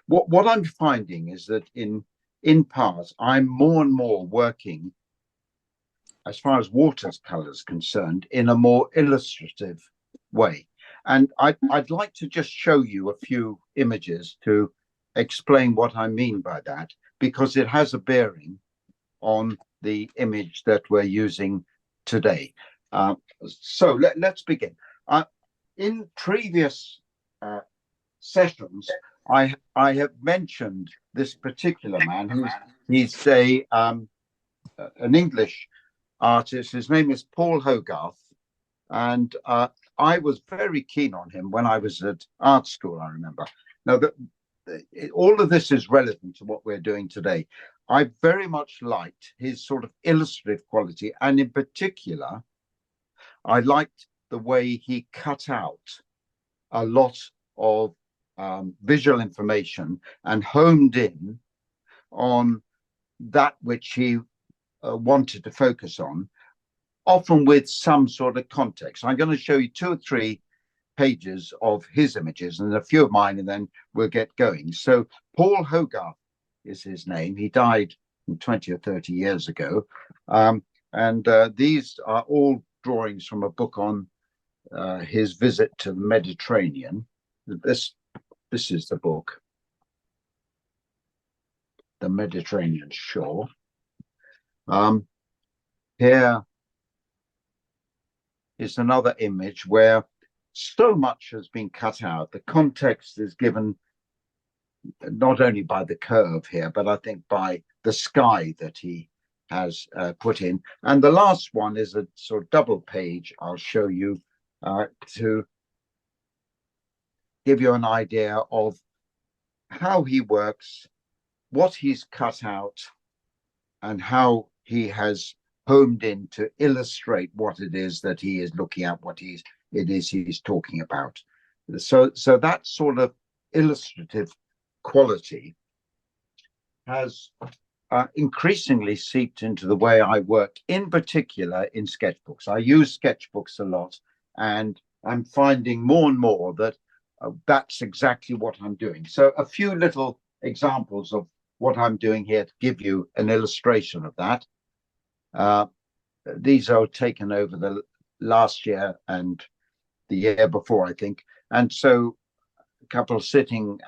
What I'm finding is that in part, I'm more and more working, as far as watercolor is concerned, in a more illustrative way. And I'd like to just show you a few images to explain what I mean by that, because it has a bearing on the image that we're using today. So let's begin. In previous sessions, I have mentioned this particular man. He's an English artist. His name is Paul Hogarth, and I was very keen on him when I was at art school. I remember. Now that all of this is relevant to what we're doing today. I very much liked his sort of illustrative quality, and in particular, I liked the way he cut out a lot of visual information and homed in on that which he wanted to focus on, often with some sort of context. I'm going to show you 2 or 3 pages of his images and a few of mine, and then we'll get going. So Paul Hogarth is his name. He died 20 or 30 years ago. And these are all drawings from a book on his visit to the Mediterranean. This is the book, The Mediterranean Shore. Here is another image where so much has been cut out. The context is given not only by the curve here, but I think by the sky that he has put in. And the last one is a sort of double page I'll show you to give you an idea of how he works, what he's cut out, and how he has homed in to illustrate what it is that he is looking at, it is he's talking about. So that sort of illustrative quality has increasingly seeped into the way I work, in particular in sketchbooks. I use sketchbooks a lot, and I'm finding more and more that that's exactly what I'm doing. So a few little examples of what I'm doing here to give you an illustration of that. These are taken over the last year and the year before, I think. And so a couple sitting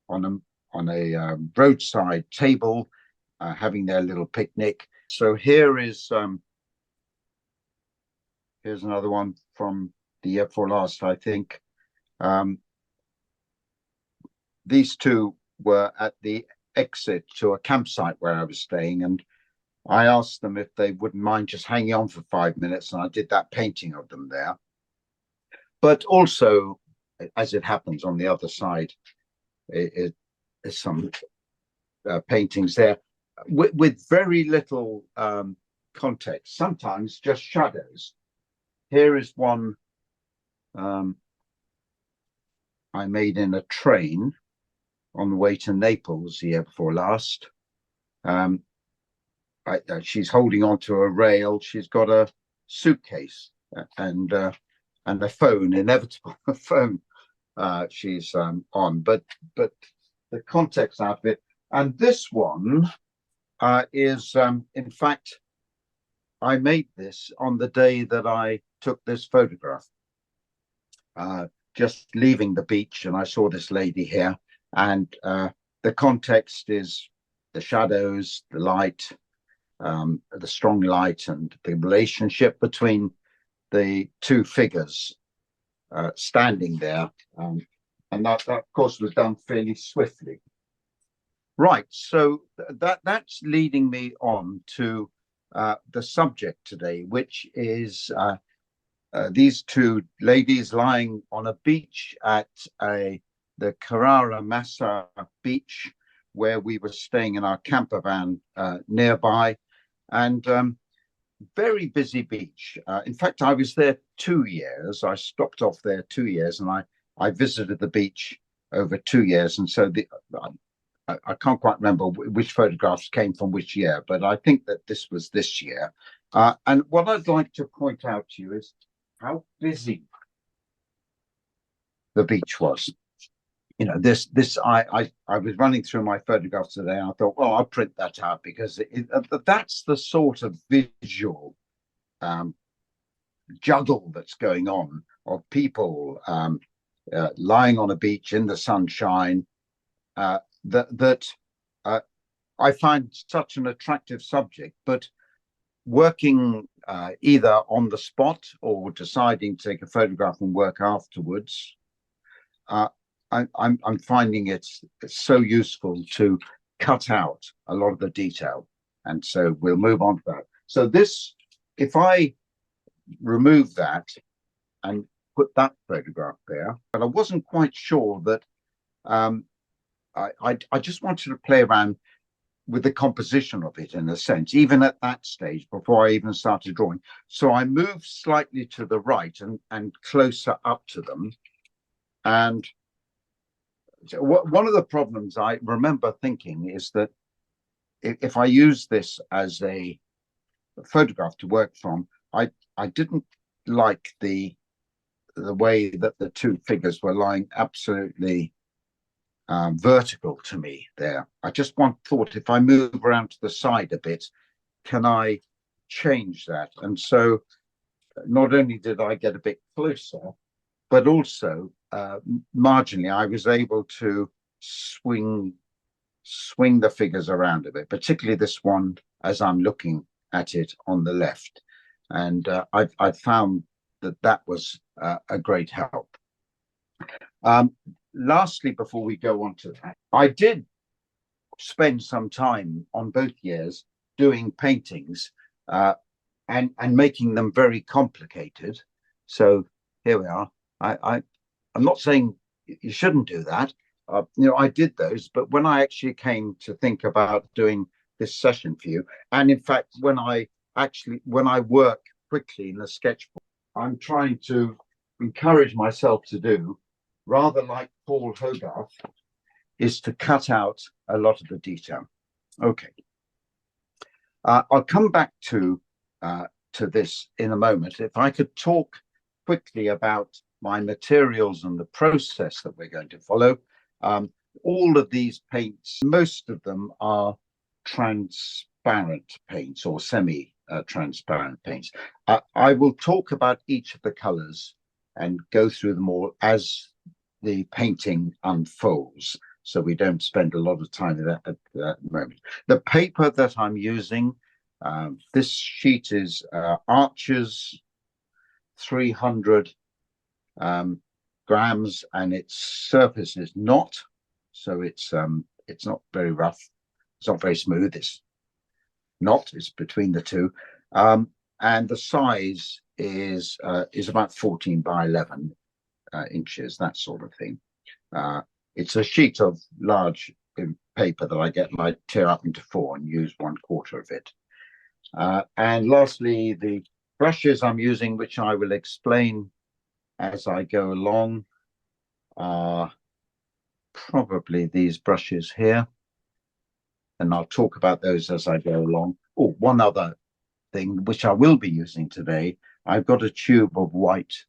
on a roadside table, having their little picnic. So here's another one from the year before last, I think. These two were at the exit to a campsite where I was staying, and I asked them if they wouldn't mind just hanging on for 5 minutes, and I did that painting of them there. But also, as it happens on the other side, is some paintings there with very little context, sometimes just shadows. Here is one I made in a train on the way to Naples the year before last. She's holding onto a rail. She's got a suitcase and a phone, inevitable phone she's on. But the context out of it. And this one is, in fact, I made this on the day that I took this photograph. Just leaving the beach, and I saw this lady here, and the context is the shadows, the light, the strong light, and the relationship between the two figures standing there. And that, of course, was done fairly swiftly. Right, so that's leading me on to the subject today, which is these two ladies lying on a beach at the Carrara Massa beach, where we were staying in our camper van nearby, and very busy beach. In fact, I was there 2 years. I stopped off there 2 years, and I visited the beach over 2 years. And so I can't quite remember which photographs came from which year, but I think that this was this year. And what I'd like to point out to you is how busy the beach was. I was running through my photographs today, and I thought, well, I'll print that out because that's the sort of visual um, juggle that's going on of people lying on a beach in the sunshine, that I find such an attractive subject. But working either on the spot or deciding to take a photograph and work afterwards, uh, I'm finding it's so useful to cut out a lot of the detail. And so we'll move on to that. So this, if I remove that and put that photograph there, but I wasn't quite sure that I just wanted to play around with the composition of it in a sense, even at that stage before I even started drawing. So I moved slightly to the right and closer up to them. And so one of the problems I remember thinking is that if I use this as a photograph to work from, I didn't like the way that the two figures were lying absolutely vertical to me there. I just thought if I move around to the side a bit, can I change that? And so not only did I get a bit closer, but also marginally I was able to swing the figures around a bit, particularly this one as I'm looking at it on the left. And I found that was a great help. Lastly, before we go on to that, I did spend some time on both years doing paintings and making them very complicated. So here we are. I'm not saying you shouldn't do that. I did those, but when I actually came to think about doing this session for you, and in fact, when I work quickly in a sketchbook, I'm trying to encourage myself to do, rather like Paul Hogarth, is to cut out a lot of the detail. Okay. I'll come back to this in a moment. If I could talk quickly about my materials and the process that we're going to follow. All of these paints, most of them are transparent paints or semi-transparent paints. I will talk about each of the colors and go through them all as the painting unfolds, so we don't spend a lot of time at that moment. The paper that I'm using, this sheet is Arches 300 grams, and its surface is not, so it's not very rough, it's not very smooth, it's between the two, and the size is about 14 by 11 inches, that sort of thing. It's a sheet of large paper that I get and I tear up into 4 and use 1/4 of it. And lastly, the brushes I'm using, which I will explain as I go along, are probably these brushes here, and I'll talk about those as I go along. Oh, one other thing which I will be using today, I've got a tube of white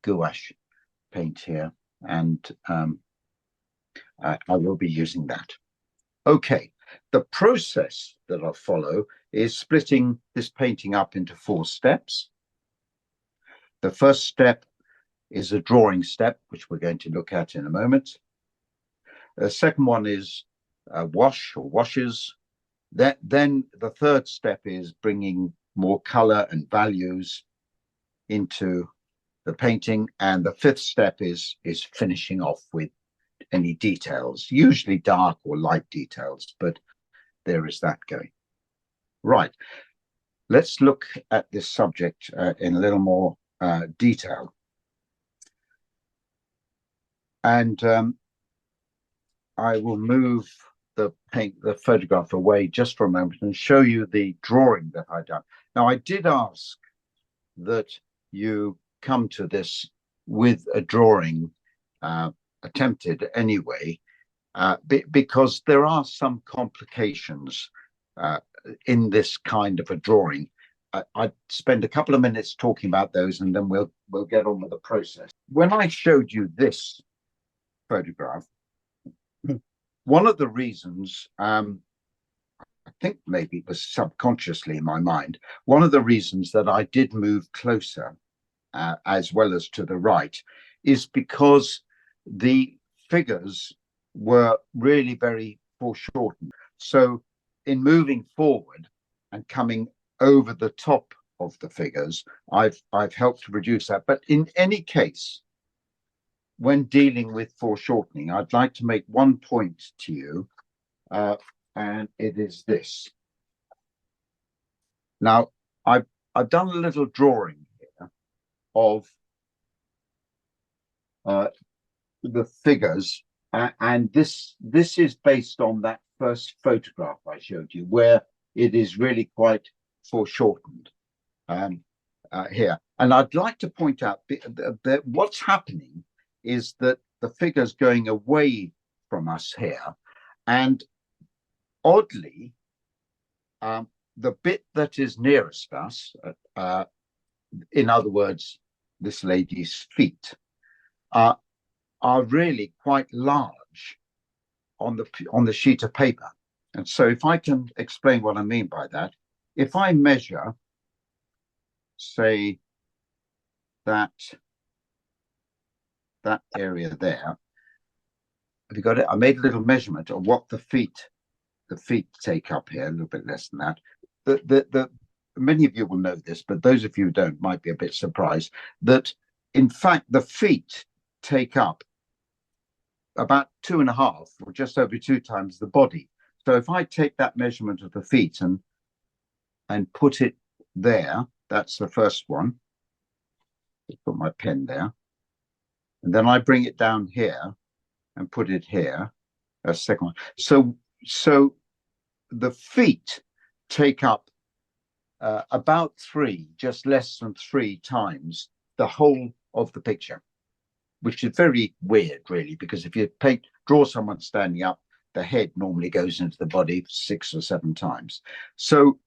gouache paint here, and I will be using that. Okay, the process that I'll follow is splitting this painting up into 4 steps. The first step is a drawing step, which we're going to look at in a moment. The second one is a wash or washes. Then the third step is bringing more color and values into the painting, and the fifth step is finishing off with any details, usually dark or light details, but there is that going. Right, let's look at this subject in a little more detail. And I will move the photograph away just for a moment and show you the drawing that I've done. Now, I did ask that you come to this with a drawing attempted anyway, because there are some complications in this kind of a drawing. I'd spend a couple of minutes talking about those, and then we'll get on with the process. When I showed you this photograph, one of the reasons, I think maybe it was subconsciously in my mind, one of the reasons that I did move closer as well as to the right is because the figures were really very foreshortened. So in moving forward and coming over the top of the figures, I've helped to reduce that. But in any case, when dealing with foreshortening, I'd like to make one point to you, and it is this. Now, I've done a little drawing here of the figures, and this is based on that first photograph I showed you, where it is really quite foreshortened here. And I'd like to point out that what's happening is that the figure's going away from us here, and oddly, the bit that is nearest us, in other words, this lady's feet, are really quite large on the sheet of paper. And so if I can explain what I mean by that, if I measure, say, that area there, have you got it? I made a little measurement of what the feet take up here, a little bit less than that. Many of you will know this, but those of you who don't might be a bit surprised that, in fact, the feet take up about 2.5 or just over 2 times the body. So if I take that measurement of the feet and put it there, that's the first one. Just put my pen there, and then I bring it down here and put it here. That's the second one. So the feet take up about 3, just less than 3 times the whole of the picture, which is very weird, really, because if you draw someone standing up, the head normally goes into the body 6 or 7 times. So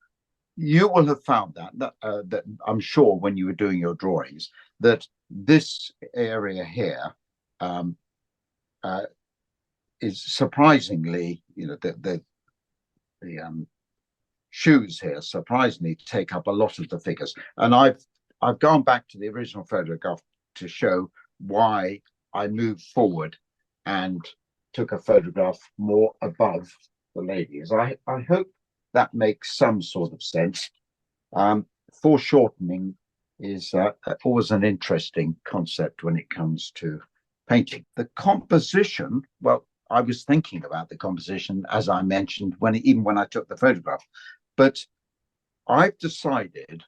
you will have found that I'm sure when you were doing your drawings, that this area here is surprisingly, the shoes here surprisingly take up a lot of the figures. And I've gone back to the original photograph to show why I moved forward and took a photograph more above the ladies. I hope that makes some sort of sense. Foreshortening is always an interesting concept when it comes to painting. The composition, well, I was thinking about the composition, as I mentioned, even when I took the photograph, but I've decided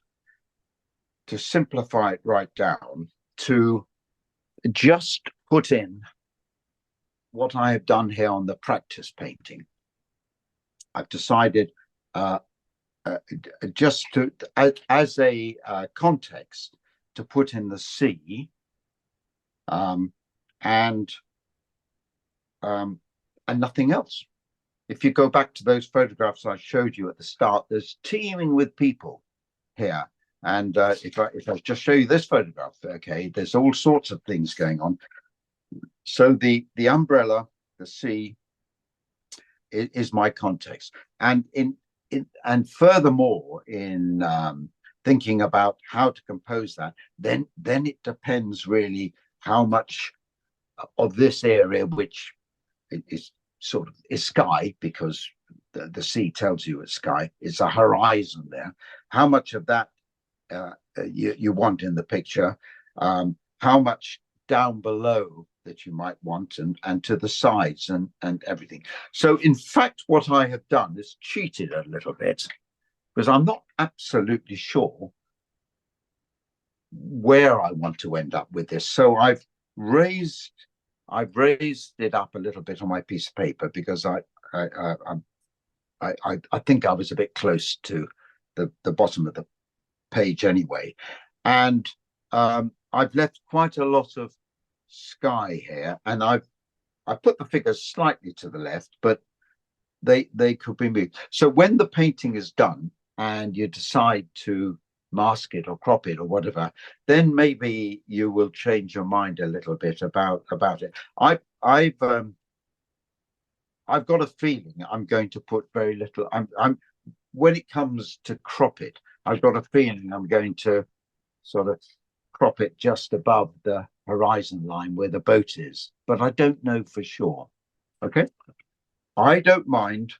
to simplify it right down to just put in what I have done here on the practice painting. I've decided just to, as a context, to put in the sea and nothing else. If you go back to those photographs I showed you at the start, there's teeming with people here. And if I just show you this photograph, okay, there's all sorts of things going on. So the umbrella, the sea, is my context. And and furthermore, in thinking about how to compose that, then it depends really how much of this area, which is sort of is sky, because the sea tells you it's sky, it's a horizon there, how much of that you want in the picture, how much down below that you might want, and to the sides and everything. So in fact, what I have done is cheated a little bit, because I'm not absolutely sure where I want to end up with this. So I've raised it up a little bit on my piece of paper, because I think I was a bit close to the bottom of the page anyway, and I've left quite a lot of sky here, and I put the figures slightly to the left, but they could be moved. So when the painting is done and you decide to mask it or crop it or whatever, then maybe you will change your mind a little bit about it. I've got a feeling I'm going to put very little. I'm when it comes to crop it, I've got a feeling I'm going to sort of crop it just above the horizon line where the boat is, but I don't know for sure. Okay, I don't mind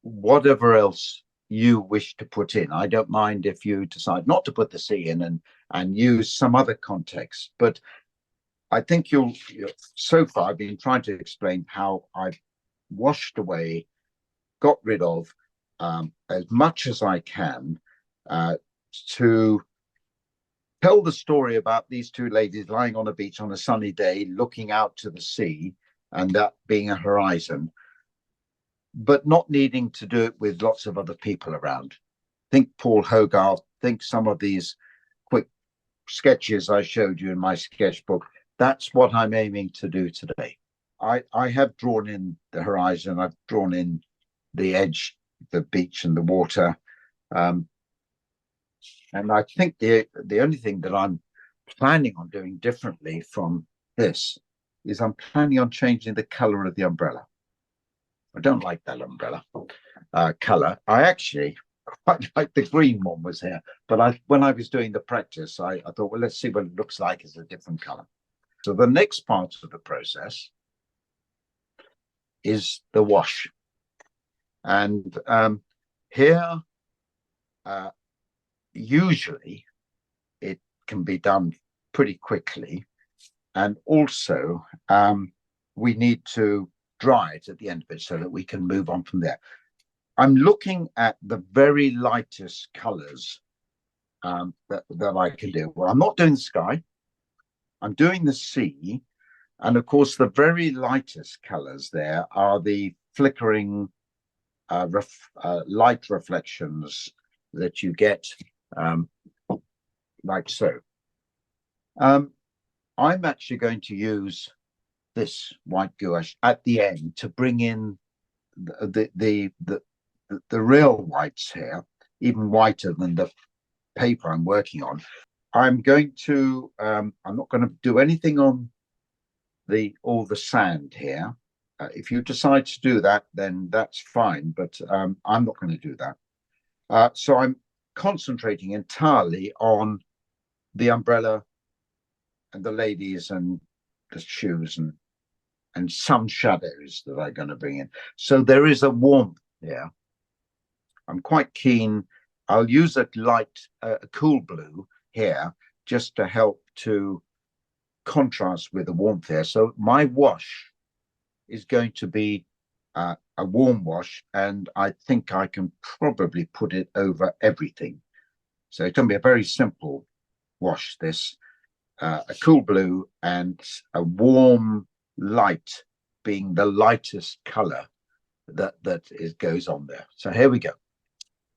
whatever else you wish to put in. I don't mind if you decide not to put the sea in and use some other context. But I think so far I've been trying to explain how I've washed away, got rid of as much as I can to tell the story about these two ladies lying on a beach on a sunny day, looking out to the sea, and that being a horizon, but not needing to do it with lots of other people around. Think Paul Hogarth, think some of these quick sketches I showed you in my sketchbook. That's what I'm aiming to do today. I have drawn in the horizon, I've drawn in the edge, the beach and the water. And I think the only thing that I'm planning on doing differently from this is I'm planning on changing the color of the umbrella. I don't like that umbrella color. I actually quite like the green one was here, but when I was doing the practice, I thought, well, let's see what it looks like as a different color. So the next part of the process is the wash. And here, usually it can be done pretty quickly. And also, we need to dry it at the end of it so that we can move on from there. I'm looking at the very lightest colors that I can do. Well, I'm not doing the sky. I'm doing the sea. And of course, the very lightest colors there are the flickering light reflections that you get like so. I'm actually going to use this white gouache at the end to bring in the real whites here, even whiter than the paper I'm working on. I'm going to I'm not going to do anything on all the sand here. If you decide to do that, then that's fine, but I'm not going to do that. So I'm concentrating entirely on the umbrella and the ladies and the shoes and some shadows that I'm going to bring in. So there is a warmth here. I'm quite keen. I'll use a cool blue here just to help to contrast with the warmth here. So my wash is going to be a warm wash, and I think I can probably put it over everything. So it's going to be a very simple wash, this. A cool blue and a warm light being the lightest color that goes on there. So here we go.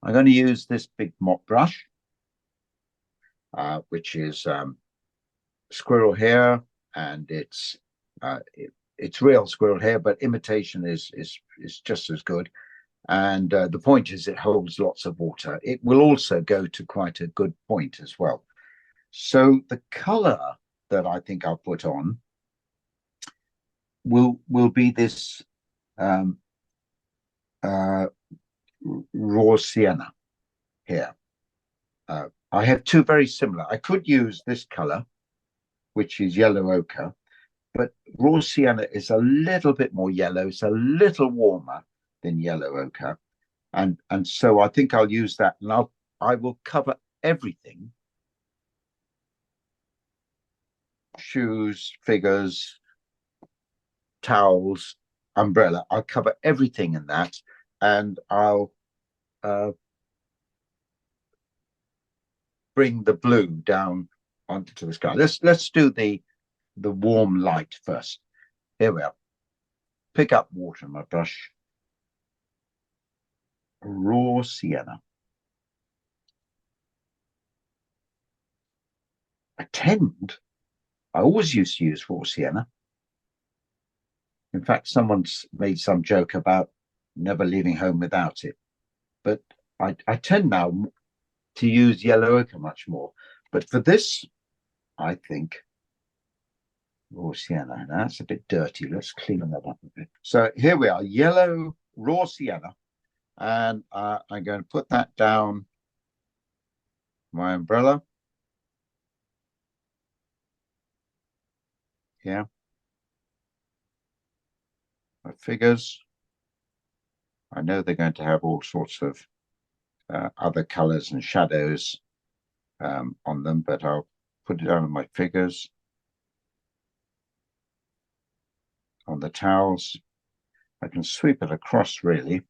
I'm going to use this big mop brush, which is squirrel hair, and it's real squirrel hair, but imitation is just as good. And the point is it holds lots of water. It will also go to quite a good point as well. So the color that I think I'll put on will be this raw sienna here. I have two very similar. I could use this color, which is yellow ochre, but raw sienna is a little bit more yellow. It's a little warmer than yellow ochre, and so I think I'll use that, and I will cover everything. Shoes, figures, towels, umbrella. I'll cover everything in that, and I'll bring the blue down onto the sky. Let's do the warm light first. Here we are. Pick up water in my brush. Raw sienna. I always used to use raw sienna. In fact, someone's made some joke about never leaving home without it. But I tend now to use yellow ochre much more. But for this, I think raw sienna. Now, that's a bit dirty. Let's clean that up a bit. So here we are, yellow raw sienna. And I'm going to put that down my umbrella. Yeah. My figures. I know they're going to have all sorts of other colors and shadows on them, but I'll put it down on my figures. On the towels. I can sweep it across really.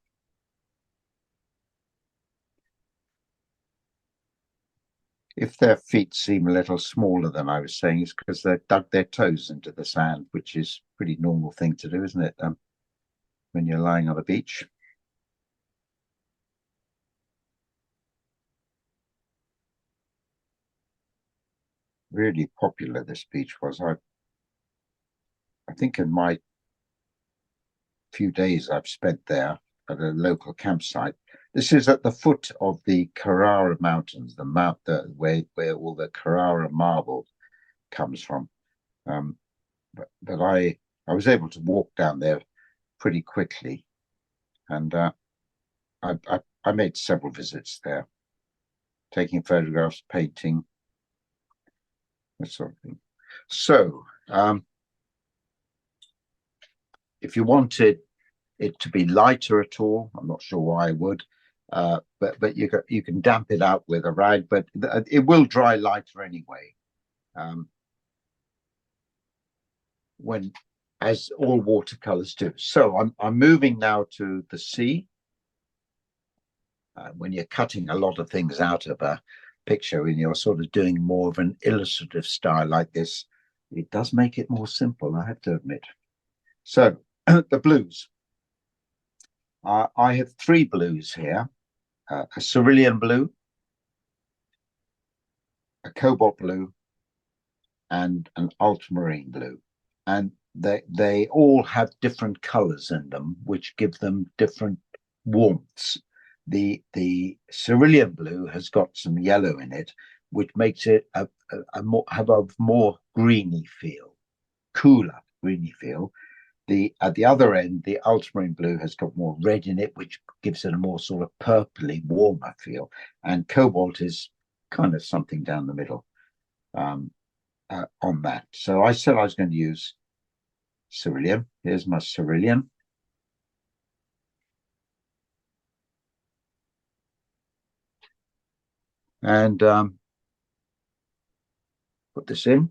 If their feet seem a little smaller than I was saying, it's because they've dug their toes into the sand, which is a pretty normal thing to do, isn't it? When you're lying on the beach. Really popular this beach was. I think in my few days I've spent there at a local campsite. This is at the foot of the Carrara Mountains, the mount where all the Carrara marble comes from. But I was able to walk down there pretty quickly, and I made several visits there, taking photographs, painting, that sort of thing. So if you wanted it to be lighter at all, I'm not sure why I would, but you can damp it out with a rag, but it will dry lighter anyway. When, as all watercolors do. So I'm moving now to the sea. When you're cutting a lot of things out of a picture and you're sort of doing more of an illustrative style like this, it does make it more simple, I have to admit. So the blues. I have three blues here, a cerulean blue, a cobalt blue, and an ultramarine blue. And they all have different colors in them, which give them different warmths. The cerulean blue has got some yellow in it, which makes it have a more greeny feel, cooler greeny feel. At the other end, the ultramarine blue has got more red in it, which gives it a more sort of purpley, warmer feel. And cobalt is kind of something down the middle on that. So I said I was going to use cerulean. Here's my cerulean. And put this in.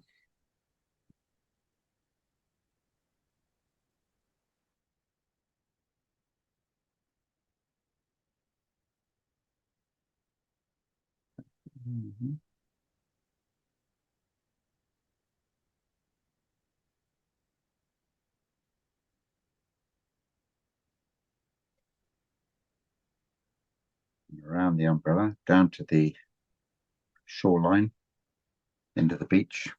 Mm-hmm. Around the umbrella, down to the shoreline, into the beach.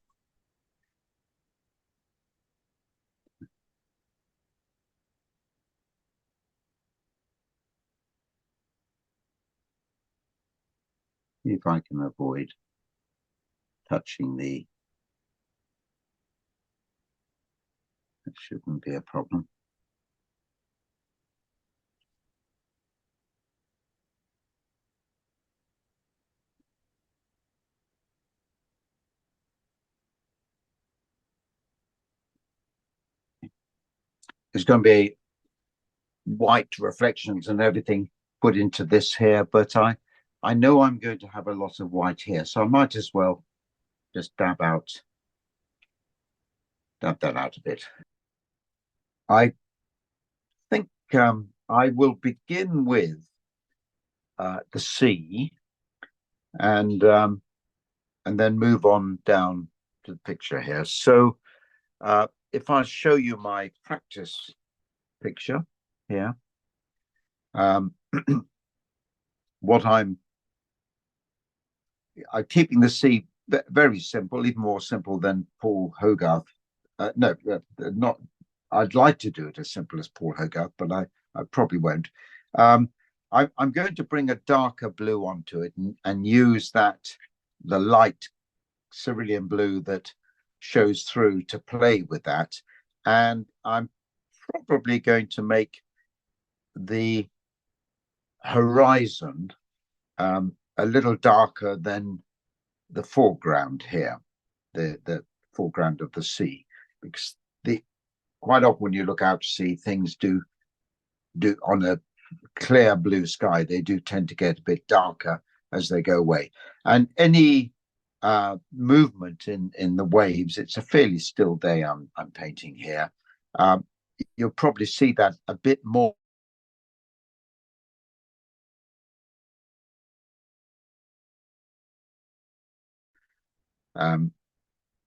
If I can avoid touching it shouldn't be a problem. There's going to be white reflections and everything put into this here, but I know I'm going to have a lot of white here, so I might as well just dab that out a bit. I think I will begin with the sea, and then move on down to the picture here. So if I show you my practice picture here, what I'm keeping the sea very simple, even more simple than Paul Hogarth. No, not. I'd like to do it as simple as Paul Hogarth, but I probably won't. I'm going to bring a darker blue onto it and use the light cerulean blue that shows through to play with that. And I'm probably going to make the horizon a little darker than the foreground here, the foreground of the sea, because quite often when you look out to sea, things do on a clear blue sky, they do tend to get a bit darker as they go away. And any movement in the waves, it's a fairly still day I'm painting here. You'll probably see that a bit more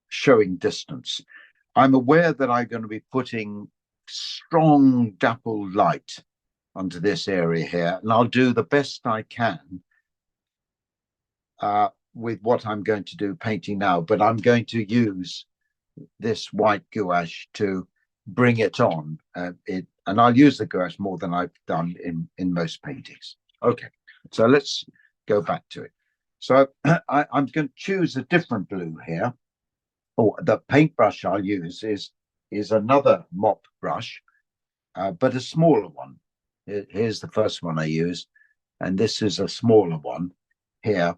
showing distance. I'm aware that I'm going to be putting strong dapple light onto this area here, and I'll do the best I can with what I'm going to do painting now, but I'm going to use this white gouache to bring it on. And I'll use the gouache more than I've done in most paintings. Okay, so let's go back to it. So I'm going to choose a different blue here. Oh, the paintbrush I'll use is another mop brush, but a smaller one. Here's the first one I used, and this is a smaller one here.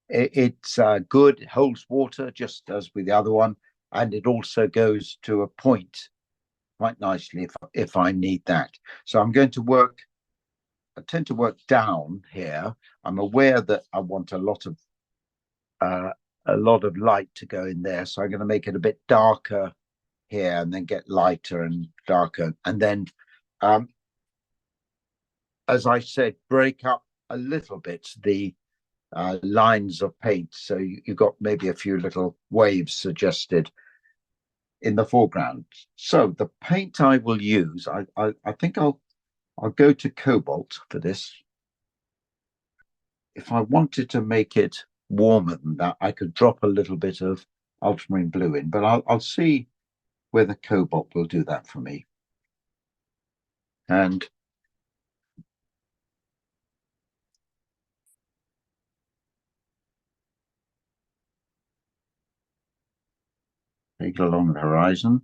It's good, it holds water just as with the other one, and it also goes to a point quite nicely if I need that. So I'm going to work, I tend to work down here. I'm aware that I want a lot of light to go in there, so I'm going to make it a bit darker here and then get lighter and darker, and then as I said, break up a little bit the lines of paint, so you've got maybe a few little waves suggested in the foreground. So the paint I will use, I think I'll go to cobalt for this. If I wanted to make it warmer than that, I could drop a little bit of ultramarine blue in, but I'll see whether cobalt will do that for me. And take it along the horizon.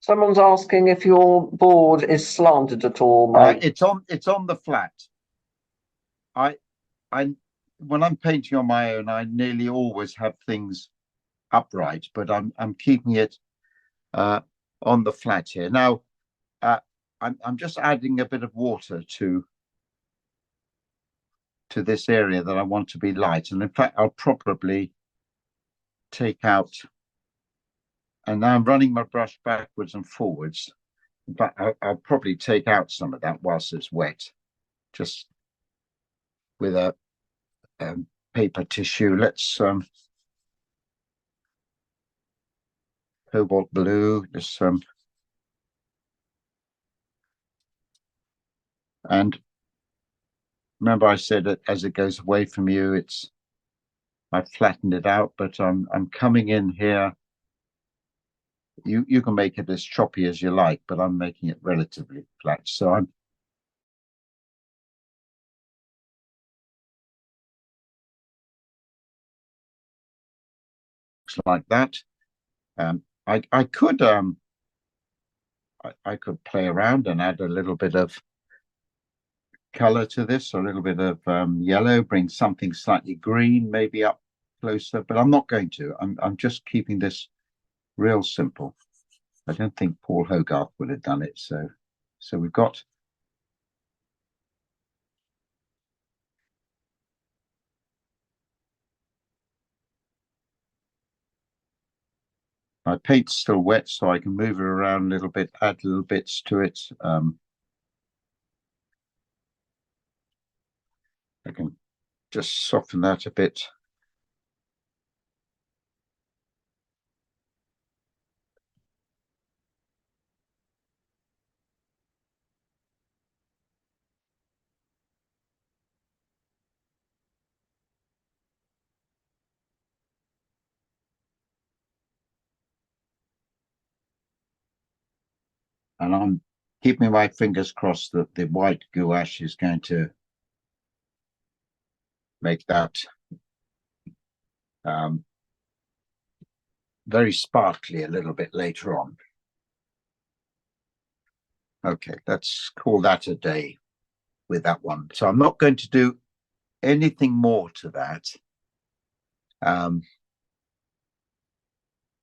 Someone's asking if your board is slanted at all, Mike. It's on the flat. I when I'm painting on my own, I nearly always have things upright, but I'm keeping it on the flat here. Now I'm just adding a bit of water to this area that I want to be light, and in fact I'll probably take out, and now I'm running my brush backwards and forwards. In fact, I'll probably take out some of that whilst it's wet, just with a paper tissue. Let's cobalt blue, just and remember I said that as it goes away from you, I've flattened it out, but I'm coming in here. You can make it as choppy as you like, but I'm making it relatively flat. So I'm like that. I could I could play around and add a little bit of color to this, a little bit of yellow, bring something slightly green, maybe up closer, but I'm not going to. I'm just keeping this real simple. I don't think Paul Hogarth would have done it. So we've got my paint's still wet, so I can move it around a little bit, add little bits to it. I can just soften that a bit. And I'm keeping my fingers crossed that the white gouache is going to make that very sparkly a little bit later on. Okay, let's call that a day with that one. So I'm not going to do anything more to that.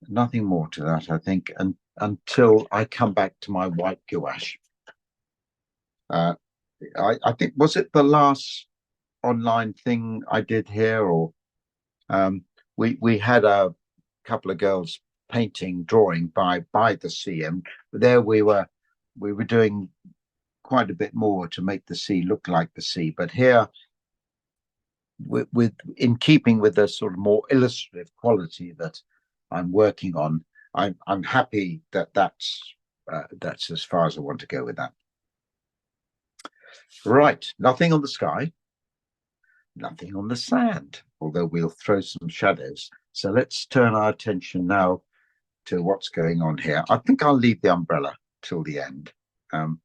Nothing more to that, I think, until I come back to my white gouache. I think, was it the last online thing I did here, or we had a couple of girls drawing by the sea, and there we were doing quite a bit more to make the sea look like the sea. But here, with in keeping with the sort of more illustrative quality that I'm working on, I'm happy that that's as far as I want to go with that. Right, nothing on the sky, nothing on the sand, although we'll throw some shadows. So let's turn our attention now to what's going on here. I think I'll leave the umbrella till the end, and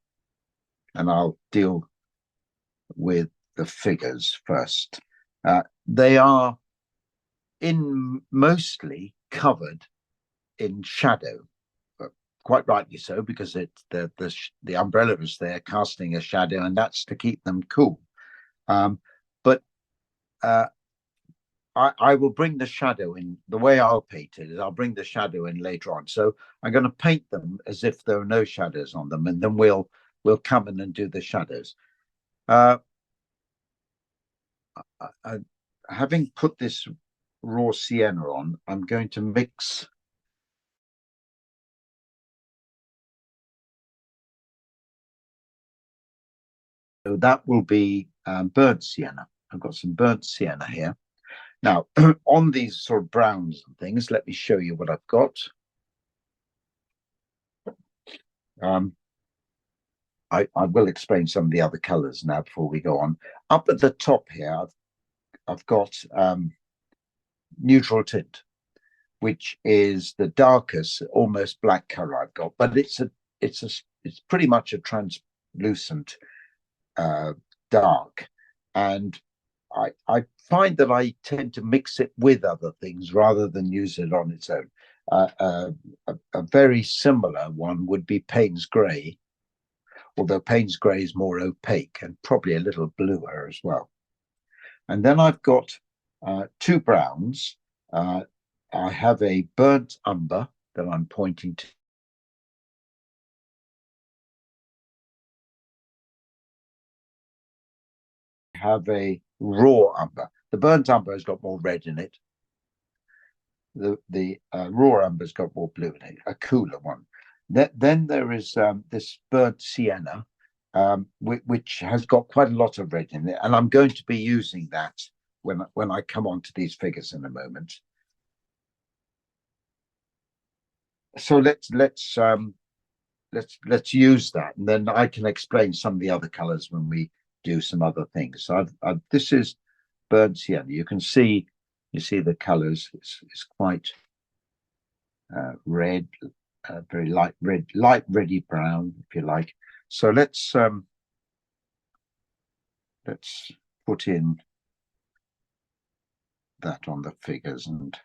I'll deal with the figures first. They are mostly covered in shadow, quite rightly so, because the umbrella is there casting a shadow, and that's to keep them cool. But I will bring the shadow in. The way I'll paint it is I'll bring the shadow in later on. So I'm going to paint them as if there are no shadows on them, and then we'll come in and do the shadows. Having put this raw sienna on, I'm going to mix so that will be burnt sienna. I've got some burnt sienna here. Now, on these sort of browns and things, let me show you what I've got. I will explain some of the other colors now before we go on. Up at the top here, I've got neutral tint, which is the darkest, almost black color I've got, but it's pretty much a translucent dark, and I find that I tend to mix it with other things rather than use it on its own. A very similar one would be Payne's Grey, although Payne's Grey is more opaque and probably a little bluer as well. And then I've got two browns. I have a burnt umber that I'm pointing to. I have a raw umber. The burnt umber has got more red in it. The raw umber's got more blue in it, a cooler one. Then there is this burnt sienna, which has got quite a lot of red in it, and I'm going to be using that when I come on to these figures in a moment. So let's use that, and then I can explain some of the other colors when we do some other things. So this is burnt sienna. You see the colors. It's quite red, very light red, light reddy brown, if you like. So let's put in that on the figures, and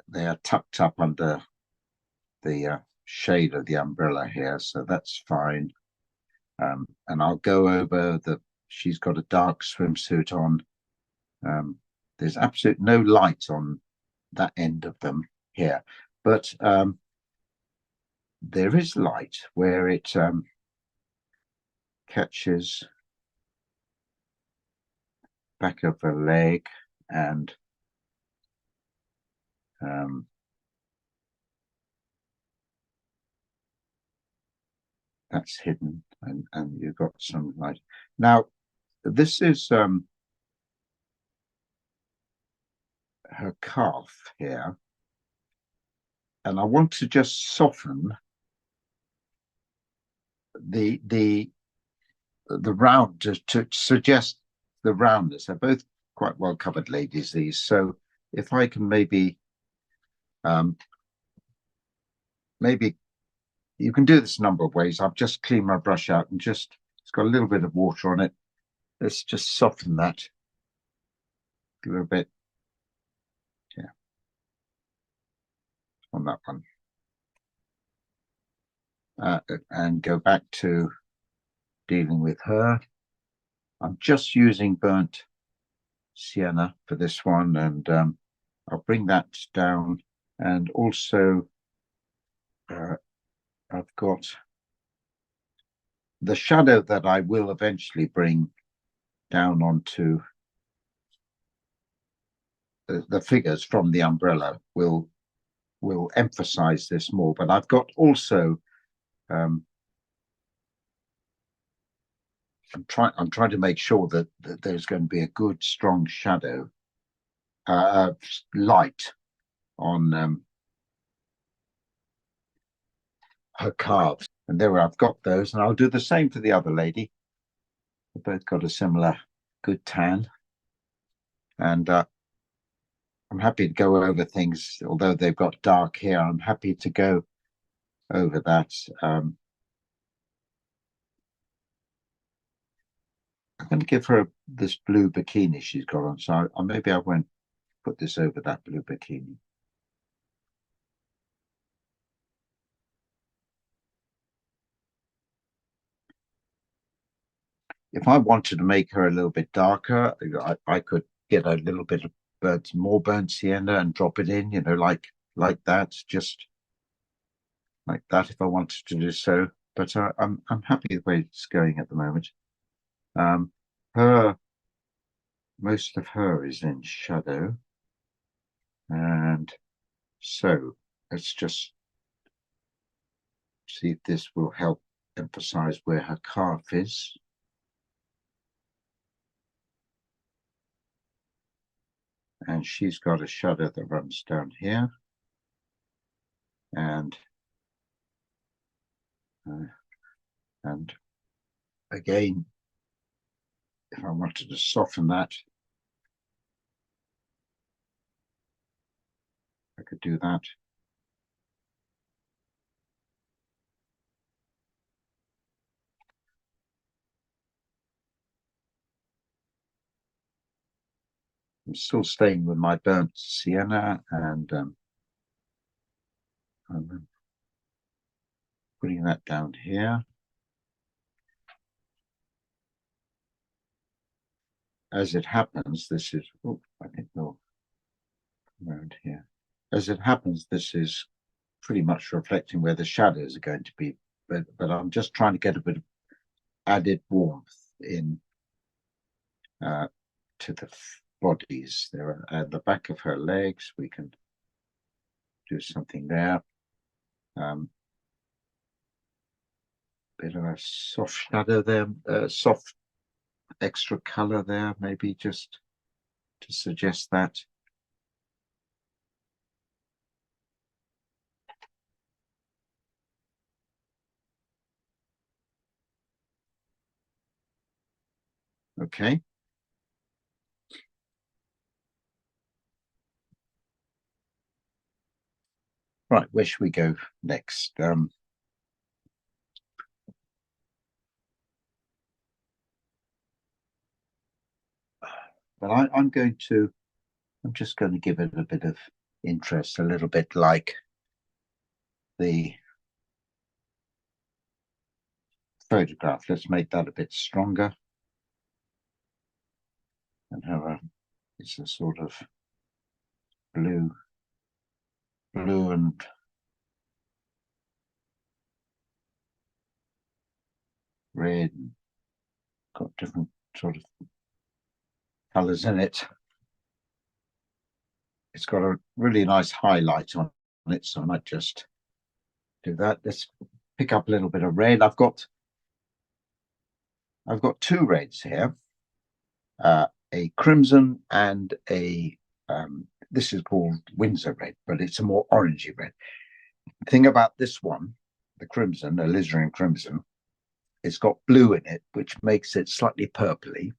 they are tucked up under the shade of the umbrella here, so that's fine. And I'll go over she's got a dark swimsuit on. There's absolutely no light on that end of them here, but there is light where it catches back of the leg, and that's hidden, and you've got some light. Now, this is her calf here, and I want to just soften the round to suggest the roundness. They're both quite well covered ladies, these. So if I can maybe Maybe you can do this a number of ways. I've just cleaned my brush out and it's got a little bit of water on it. Let's just soften that a little bit. Yeah, on that one. And go back to dealing with her. I'm just using burnt sienna for this one, and I'll bring that down. And also I've got the shadow that I will eventually bring down onto the figures from the umbrella will emphasize this more. But I've got also I'm trying to make sure that there's going to be a good strong shadow light on her calves. And there I've got those, and I'll do the same for the other lady. They've both got a similar good tan. And I'm happy to go over things, although they've got dark hair. I'm happy to go over that. I'm going to give her this blue bikini she's got on, so maybe I won't put this over that blue bikini. If I wanted to make her a little bit darker, I could get a little bit of more burnt sienna and drop it in, like that, just like that, if I wanted to do so. But I'm happy the way it's going at the moment. Most of her is in shadow, and so let's just see if this will help emphasize where her calf is. And she's got a shadow that runs down here, and again, if I wanted to soften that, I could do that. I'm still staying with my burnt sienna, and I'm putting that down here. As it happens, this is, I think we'll come around here. As it happens, this is pretty much reflecting where the shadows are going to be, but I'm just trying to get a bit of added warmth in to the bodies there, at the back of her legs. We can do something there. Bit of a soft shadow there, soft extra color there, maybe just to suggest that. Okay. Right, where should we go next? But I'm just going to give it a bit of interest, a little bit like the photograph. Let's make that a bit stronger. And have it's a sort of blue and red, and got different sort of colors in it. It's got a really nice highlight on it, so I might just do that. Let's pick up a little bit of red. I've got two reds here, a crimson and a this is called Windsor red, but it's a more orangey red. The thing about this one, the crimson, alizarin crimson, it's got blue in it, which makes it slightly purpley,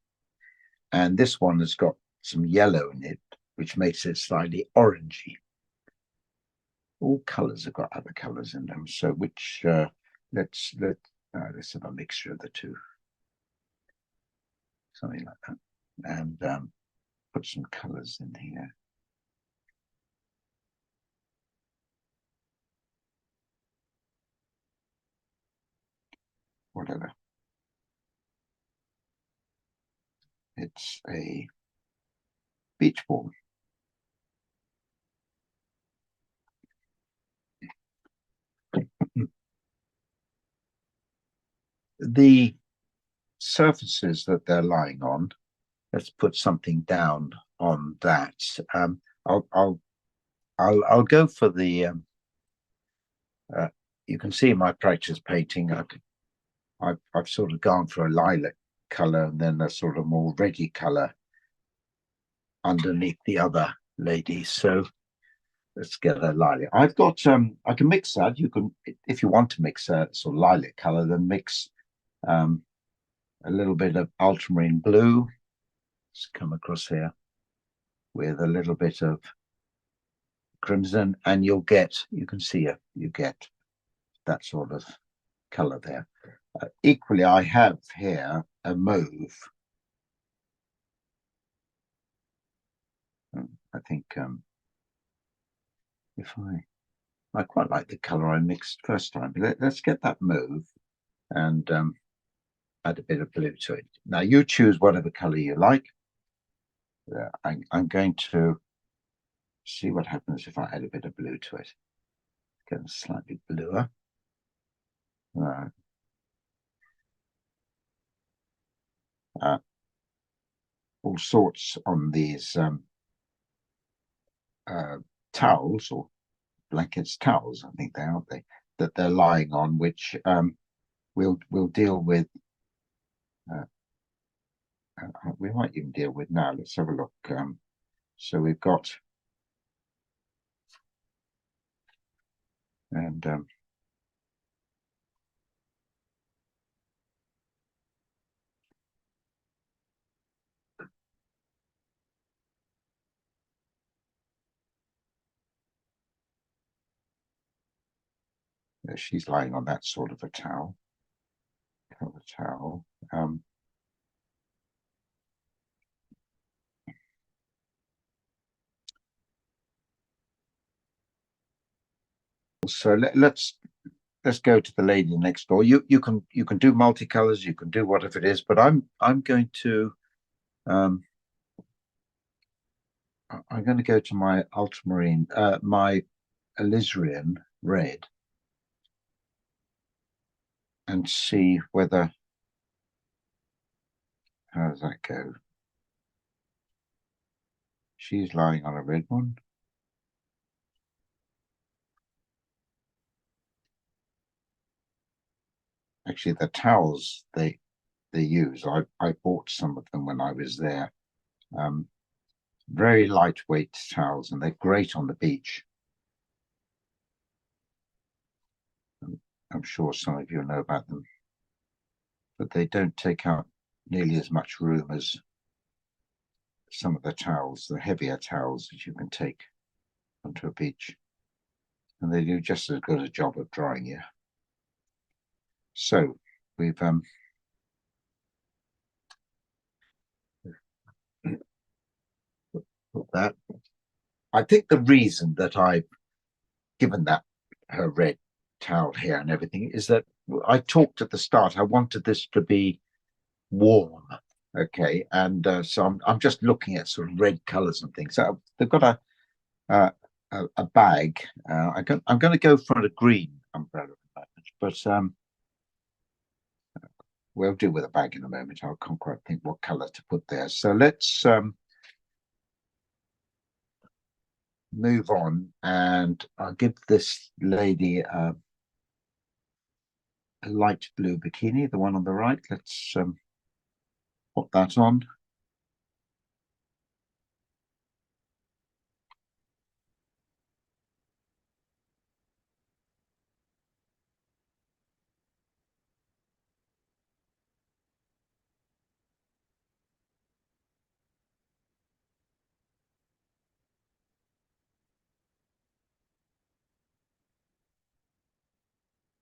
and this one has got some yellow in it, which makes it slightly orangey. all colours have got other colours in them. So which let's have a mixture of the two, something like that, and put some colours in here. Whatever. It's a beach ball. The surfaces that they're lying on, let's put something down on that. I'll go for the you can see in my practice painting I've sort of gone for a lilac color and then a sort of more reddy color underneath the other lady. So let's get a lilac. I've got I can mix that. You can, if you want to mix a sort of lilac color, then mix a little bit of ultramarine blue. Let's come across here with a little bit of crimson, and you can see it, you get that sort of color there. Equally, I have here a mauve. I think if I quite like the color I mixed first time, but let's get that mauve and add a bit of blue to it. Now you choose whatever color you like. I'm going to see what happens if I add a bit of blue to it. Get it slightly bluer. All sorts on these towels or blankets, towels, I think they are, that they're lying on, which we'll deal with. We might even deal with now. Let's have a look. So we've got, and she's lying on that sort of a towel. Cover towel. So let's go to the lady next door. You can do multicolors, you can do whatever it is, but I'm going to I'm going to go to my ultramarine, my alizarin red, and see whether, how does that go? She's lying on a red one. Actually, the towels they use, I bought some of them when I was there. Very lightweight towels, and they're great on the beach. I'm sure some of you know about them, but they don't take out nearly as much room as some of the towels, the heavier towels that you can take onto a beach, and they do just as good a job of drying you. So we've put that. I think the reason that I've given that her red towel here and everything is that I talked at the start. I wanted this to be warm, okay, and so I'm just looking at sort of red colors and things. So they've got a bag. I'm going to go for a green umbrella, but we'll deal with a bag in a moment. I can't quite think what color to put there. So let's move on, and I'll give this lady a light blue bikini, the one on the right. Let's put that on.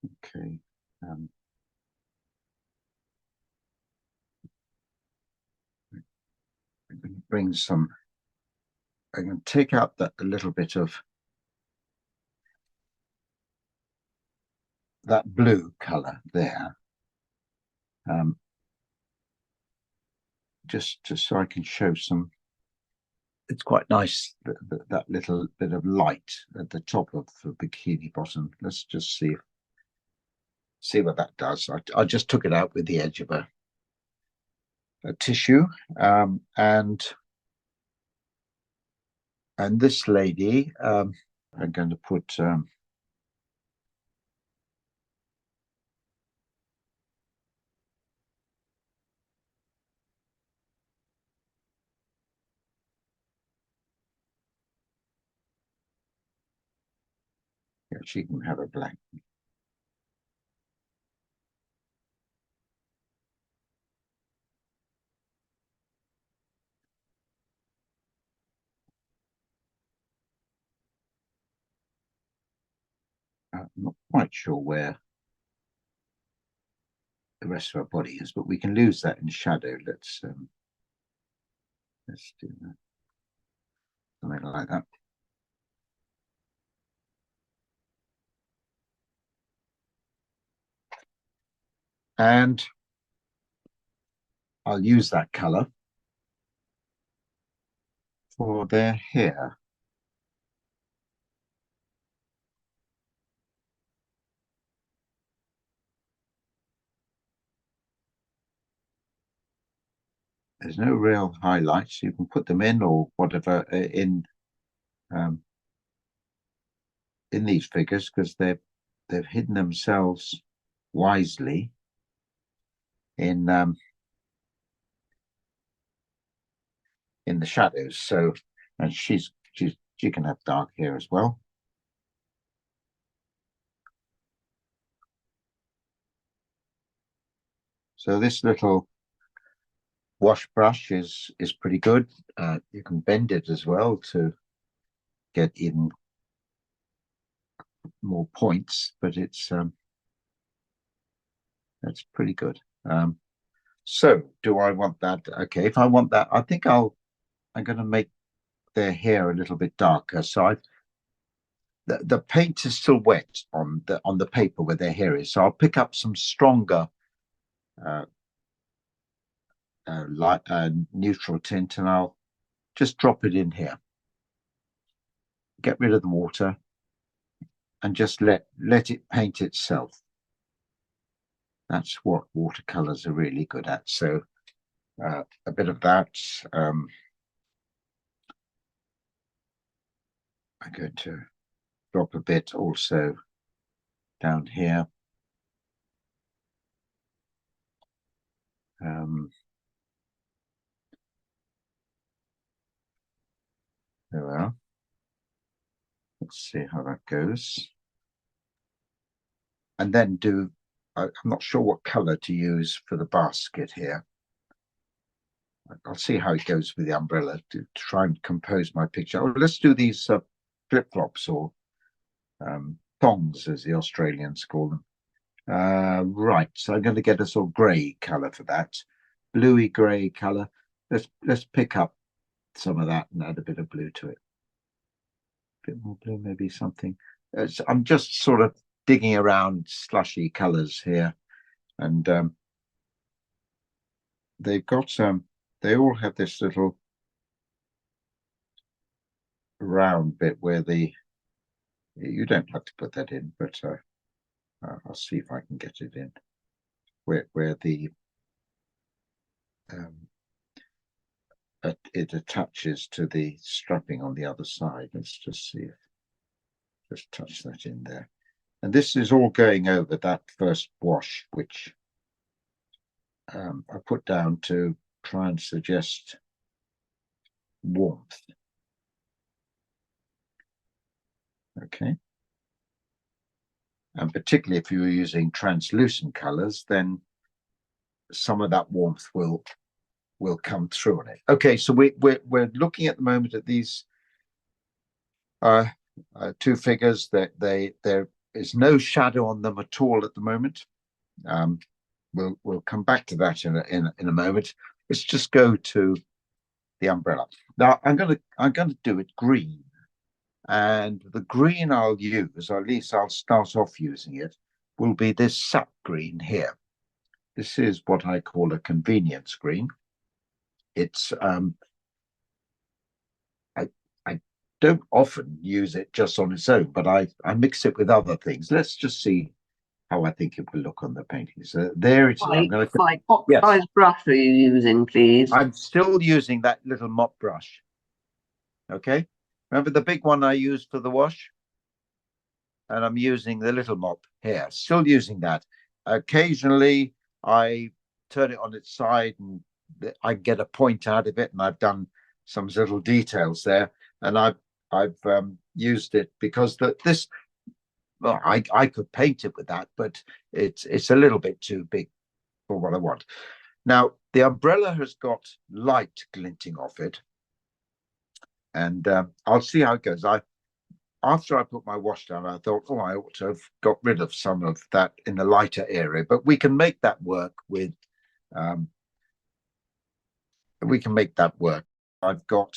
Okay. I'm going to bring some. I'm going to take out that a little bit of that blue color there, just so I can show some. It's quite nice that little bit of light at the top of the bikini bottom. Let's just see what that does. I just took it out with the edge of a tissue, and this lady, I'm going to put. Yeah, she can have a black. I'm not quite sure where the rest of our body is, but we can lose that in shadow. Let's do that. Something like that. And I'll use that color for their hair. There's no real highlights. You can put them in or whatever in these figures, because they've hidden themselves wisely in the shadows. So, and she can have dark hair as well. So this little wash brush is pretty good. You can bend it as well to get even more points, but it's that's pretty good. So do I want that? Okay, if I want that, I think I'm going to make their hair a little bit darker. So the paint is still wet on the paper where their hair is. So I'll pick up some stronger light neutral tint, and I'll just drop it in here. Get rid of the water and just let it paint itself. That's what watercolors are really good at. So a bit of that. I'm going to drop a bit also down here. There we are. Let's see how that goes. And then I'm not sure what color to use for the basket here. I'll see how it goes with the umbrella to try and compose my picture. Oh, let's do these flip-flops, or thongs, as the Australians call them. Right, so I'm going to get a sort of grey color for that, bluey grey color. Let's pick up some of that and add a bit of blue to it. A bit more blue, maybe something. I'm just sort of digging around slushy colors here, and they've got they all have this little round bit where you don't have to put that in, but I'll see if I can get it in where the it attaches to the strapping on the other side. Let's just see if just touch that in there. And this is all going over that first wash, which I put down to try and suggest warmth. Okay. And particularly if you were using translucent colors, then some of that warmth will come through on it. Okay, so we're looking at the moment at these two figures that they're there's no shadow on them at all at the moment. We'll come back to that in a moment. Let's just go to the umbrella. Now I'm gonna do it green, and the green I'll use, or at least I'll start off using it, will be this sap green here. This is what I call a convenience green. It's I don't often use it just on its own, but I mix it with other things. Let's just see how I think it will look on the painting. So there it is. I'm going to. Mike, what size brush are you using, please? I'm still using that little mop brush. Okay, remember the big one I used for the wash? And I'm using the little mop here, still using that. Occasionally I turn it on its side and I get a point out of it, and I've done some little details there, and I've used it because this, well, I could paint it with that, but it's a little bit too big for what I want. Now the umbrella has got light glinting off it, and I'll see how it goes. After I put my wash down, I thought, oh, I ought to have got rid of some of that in the lighter area, but we can make that work with. We can make that work. I've got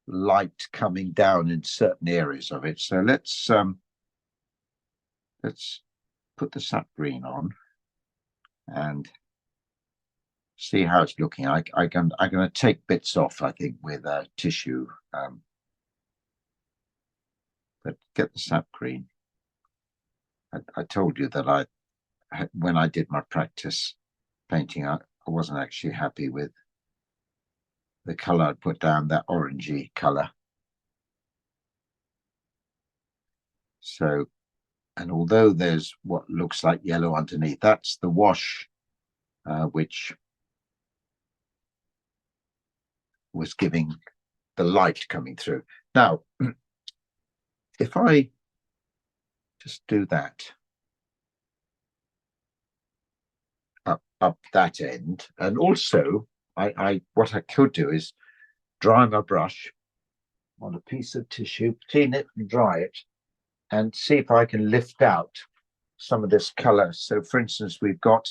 light coming down in certain areas of it, so let's put the sap green on and see how it's looking. I'm going to take bits off, I think, with a tissue. But get the sap green. I told you that when I did my practice painting, I wasn't actually happy with the color I'd put down, that orangey color. So, and although there's what looks like yellow underneath, that's the wash, which was giving the light coming through. Now, if I just do that up that end, and also what I could do is dry my brush on a piece of tissue, clean it and dry it, and see if I can lift out some of this color. So for instance, we've got,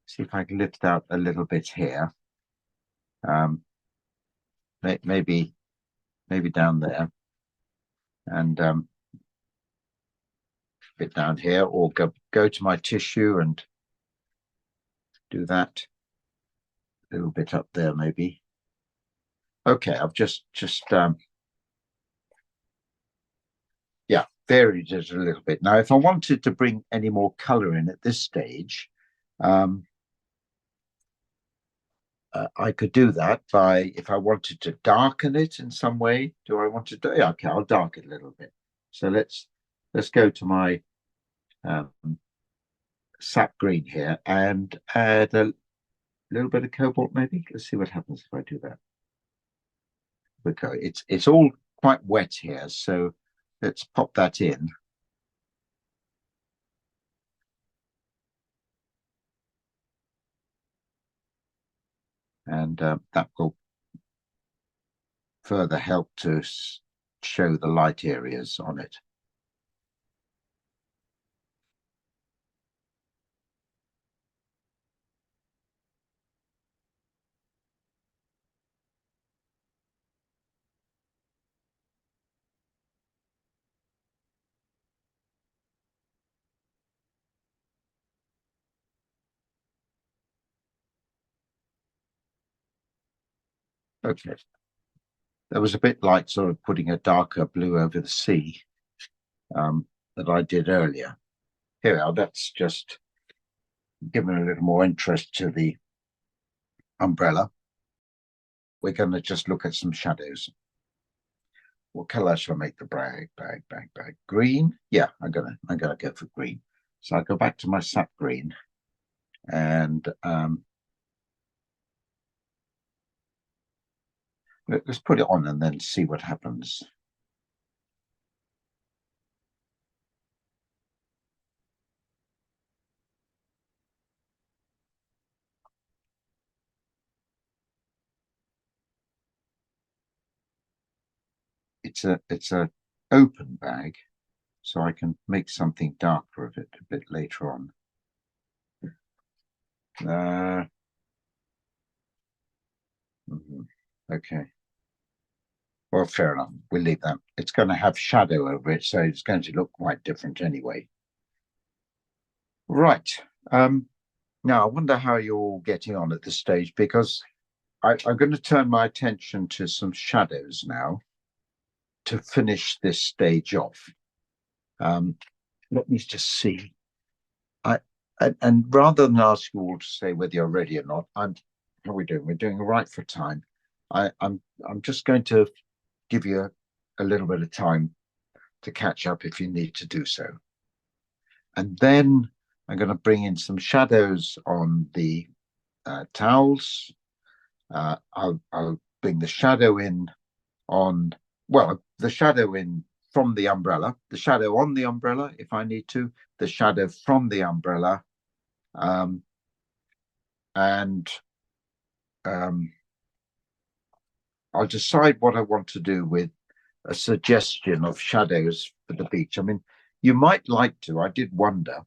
see if I can lift out a little bit here. Maybe down there, and a bit down here, or go to my tissue and do that a little bit up there, maybe. Okay, I've just yeah, varied it a little bit. Now, if I wanted to bring any more color in at this stage, I could do that by, if I wanted to darken it in some way. Do I want to do? Yeah, okay, I'll darken it a little bit. So let's go to my sap green here and add a little bit of cobalt, maybe. Let's see what happens if I do that. Okay, it's all quite wet here, so let's pop that in. And that will further help to show the light areas on it. Okay. There was a bit like sort of putting a darker blue over the sea that I did earlier. Here we are. That's just given a little more interest to the umbrella. We're going to just look at some shadows. What color shall I make the bag? Green? Yeah, I'm gonna go for green. So I go back to my sap green, and let's put it on and then see what happens. It's a open bag, so I can make something darker of it a bit later on. Okay. Well, fair enough. We'll leave that. It's going to have shadow over it, so it's going to look quite different anyway. Right. Now, I wonder how you're all getting on at this stage, because I'm going to turn my attention to some shadows now to finish this stage off. Let me just see. And rather than ask you all to say whether you're ready or not, how are we doing? We're doing all right for time. I'm just going to give you a little bit of time to catch up if you need to do so. And then I'm going to bring in some shadows on the towels. I'll bring the shadow in on, well, the shadow in from the umbrella, the shadow on the umbrella if I need to, the shadow from the umbrella, and I'll decide what I want to do with a suggestion of shadows for the beach. I mean, you might like to, I did wonder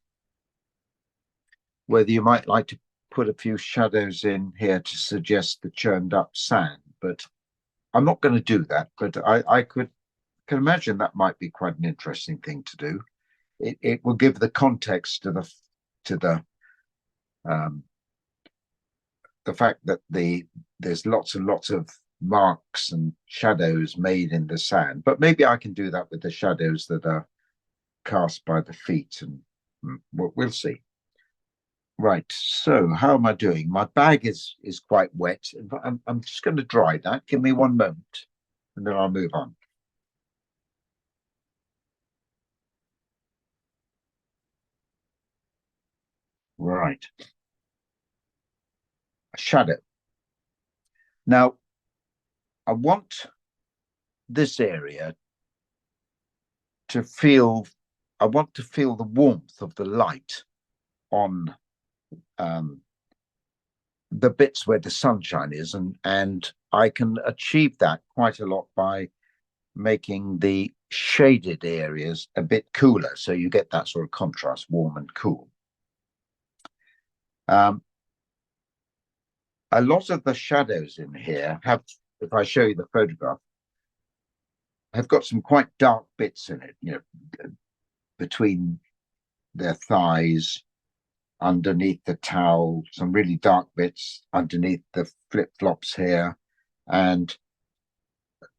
whether you might like to put a few shadows in here to suggest the churned up sand, but I'm not going to do that. But I can imagine that might be quite an interesting thing to do. It will give the context to the fact that there's lots and lots of marks and shadows made in the sand. But maybe I can do that with the shadows that are cast by the feet, and we'll see. Right, so how am I doing? My bag is quite wet. I'm just going to dry that. Give me one moment, and then I'll move on. Right. A shadow. Now, I want this area to feel, I want to feel the warmth of the light on the bits where the sunshine is, and I can achieve that quite a lot by making the shaded areas a bit cooler, so you get that sort of contrast, warm and cool. A lot of the shadows in here have, if I show you the photograph, have got some quite dark bits in it, you know, between their thighs, underneath the towel, some really dark bits underneath the flip-flops here, and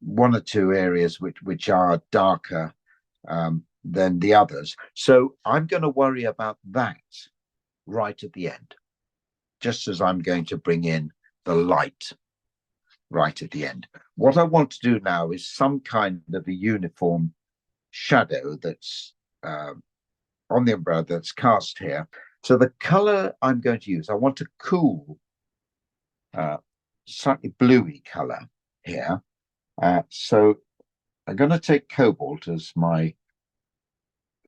one or two areas which are darker than the others. So I'm going to worry about that right at the end, just as I'm going to bring in the light right at the end. What I want to do now is some kind of a uniform shadow that's on the umbrella that's cast here. So the color I'm going to use, I want a cool, slightly bluey color here. So I'm going to take cobalt as my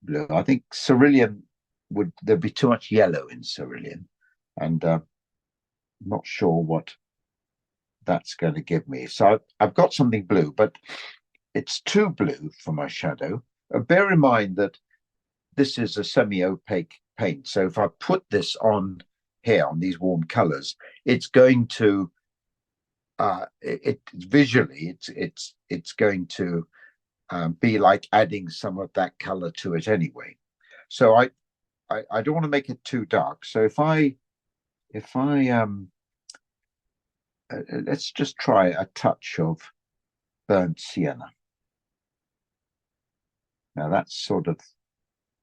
blue. I think cerulean there'd be too much yellow in cerulean, and I'm not sure what that's going to give me. So I've got something blue, but it's too blue for my shadow. Bear in mind that this is a semi-opaque paint, so if I put this on here on these warm colors, it's going to visually it's going to be like adding some of that color to it anyway. So I don't want to make it too dark. So if I let's just try a touch of burnt sienna. Now that's sort of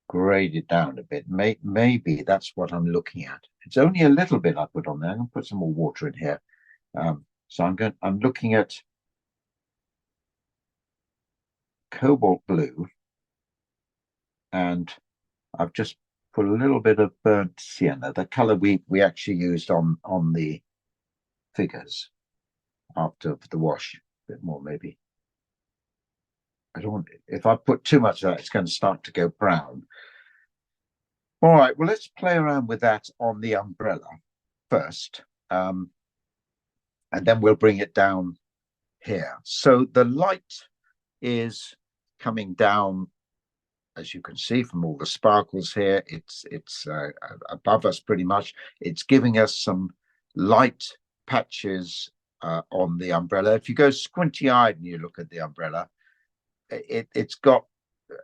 graded down a bit. Maybe that's what I'm looking at. It's only a little bit I put on there. I'm going to put some more water in here. So I'm looking at cobalt blue, and I've just put a little bit of burnt sienna, the color we actually used on the figures after the wash. A bit more maybe. I don't want, if I put too much of that, it's going to start to go brown. All right, well, let's play around with that on the umbrella first, and then we'll bring it down here. So the light is coming down as you can see from all the sparkles here, it's above us pretty much. It's giving us some light patches on the umbrella. If you go squinty-eyed and you look at the umbrella, it's got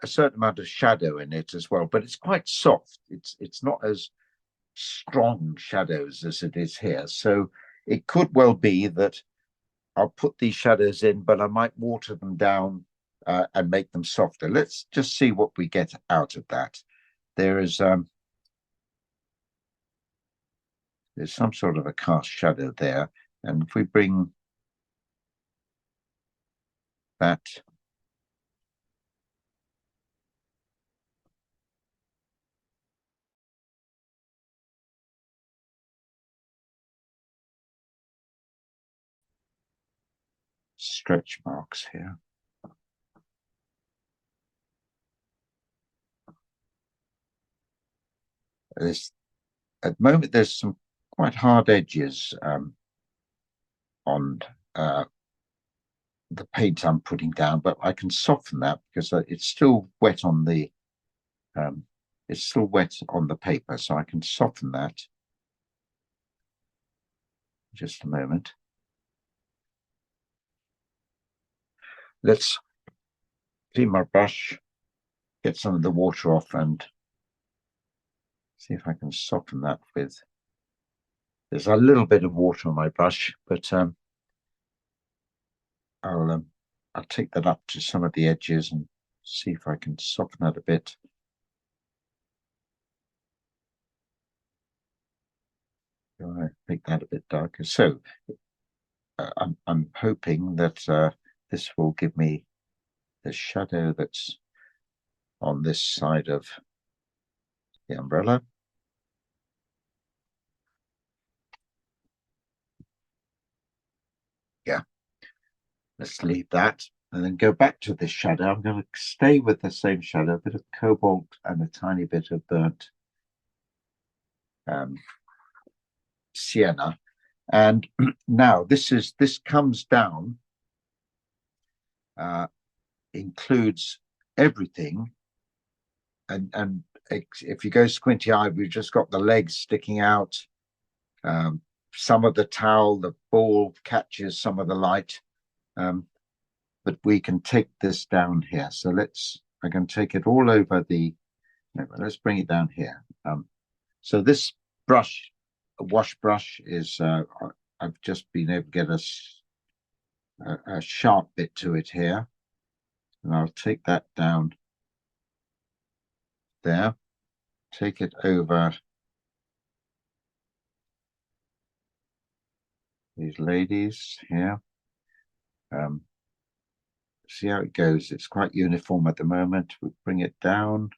a certain amount of shadow in it as well, but it's quite soft. It's not as strong shadows as it is here. So it could well be that I'll put these shadows in, but I might water them down and make them softer. Let's just see what we get out of that. There's some sort of a cast shadow there, and if we bring that stretch marks here. At the moment, there's some quite hard edges on the paint I'm putting down, but I can soften that because it's still wet on the paper, so I can soften that. Just a moment. Let's clean my brush, get some of the water off, and see if I can soften that with. There's a little bit of water on my brush, but I'll take that up to some of the edges and see if I can soften that a bit. Make that a bit darker. So I'm hoping that this will give me the shadow that's on this side of the umbrella. Yeah, let's leave that and then go back to this shadow. I'm going to stay with the same shadow, a bit of cobalt and a tiny bit of burnt sienna. And now this comes down, includes everything, and if you go squinty-eyed, we've just got the legs sticking out. Some of the towel, the ball catches some of the light, but we can take this down here. So I can take it all over let's bring it down here. So this brush, a wash brush, is I've just been able to get a sharp bit to it here, and I'll take that down there, take it over these ladies here. See how it goes. It's quite uniform at the moment. We bring it down.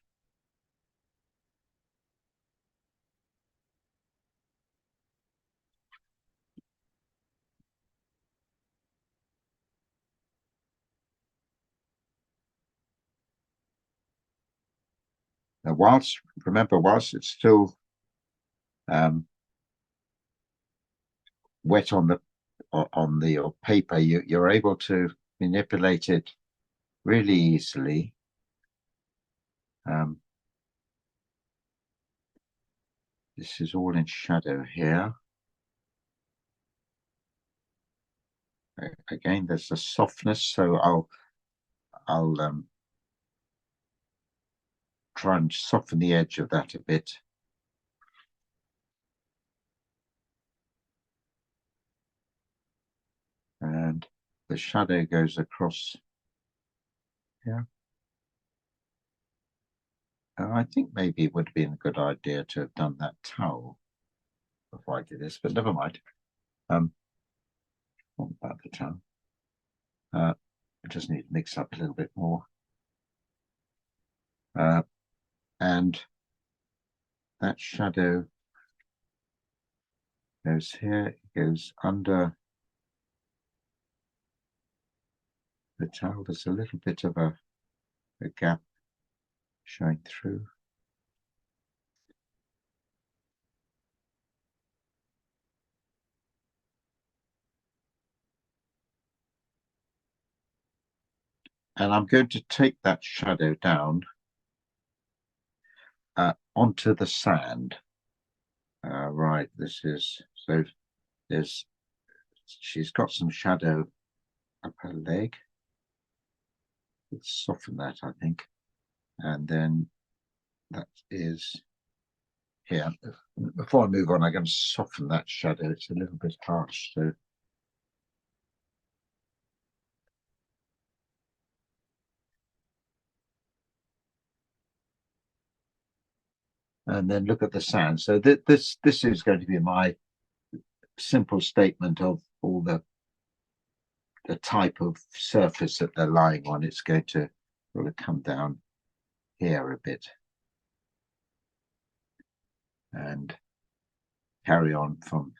Now, whilst it's still wet on the paper, you're able to manipulate it really easily. This is all in shadow here. Again, there's a softness, so I'll try and soften the edge of that a bit. And the shadow goes across here. And I think maybe it would have been a good idea to have done that towel before I did this, but never mind. What about the towel? I just need to mix up a little bit more. And that shadow goes here, it goes under the towel. There's a little bit of a gap showing through. And I'm going to take that shadow down onto the sand. Right, she's got some shadow up her leg. Let's soften that, I think. And then that is here. Before I move on, I'm going to soften that shadow. It's a little bit harsh, so and then look at the sand. So this is going to be my simple statement of all the type of surface that they're lying on. It's going to sort of come down here a bit and carry on from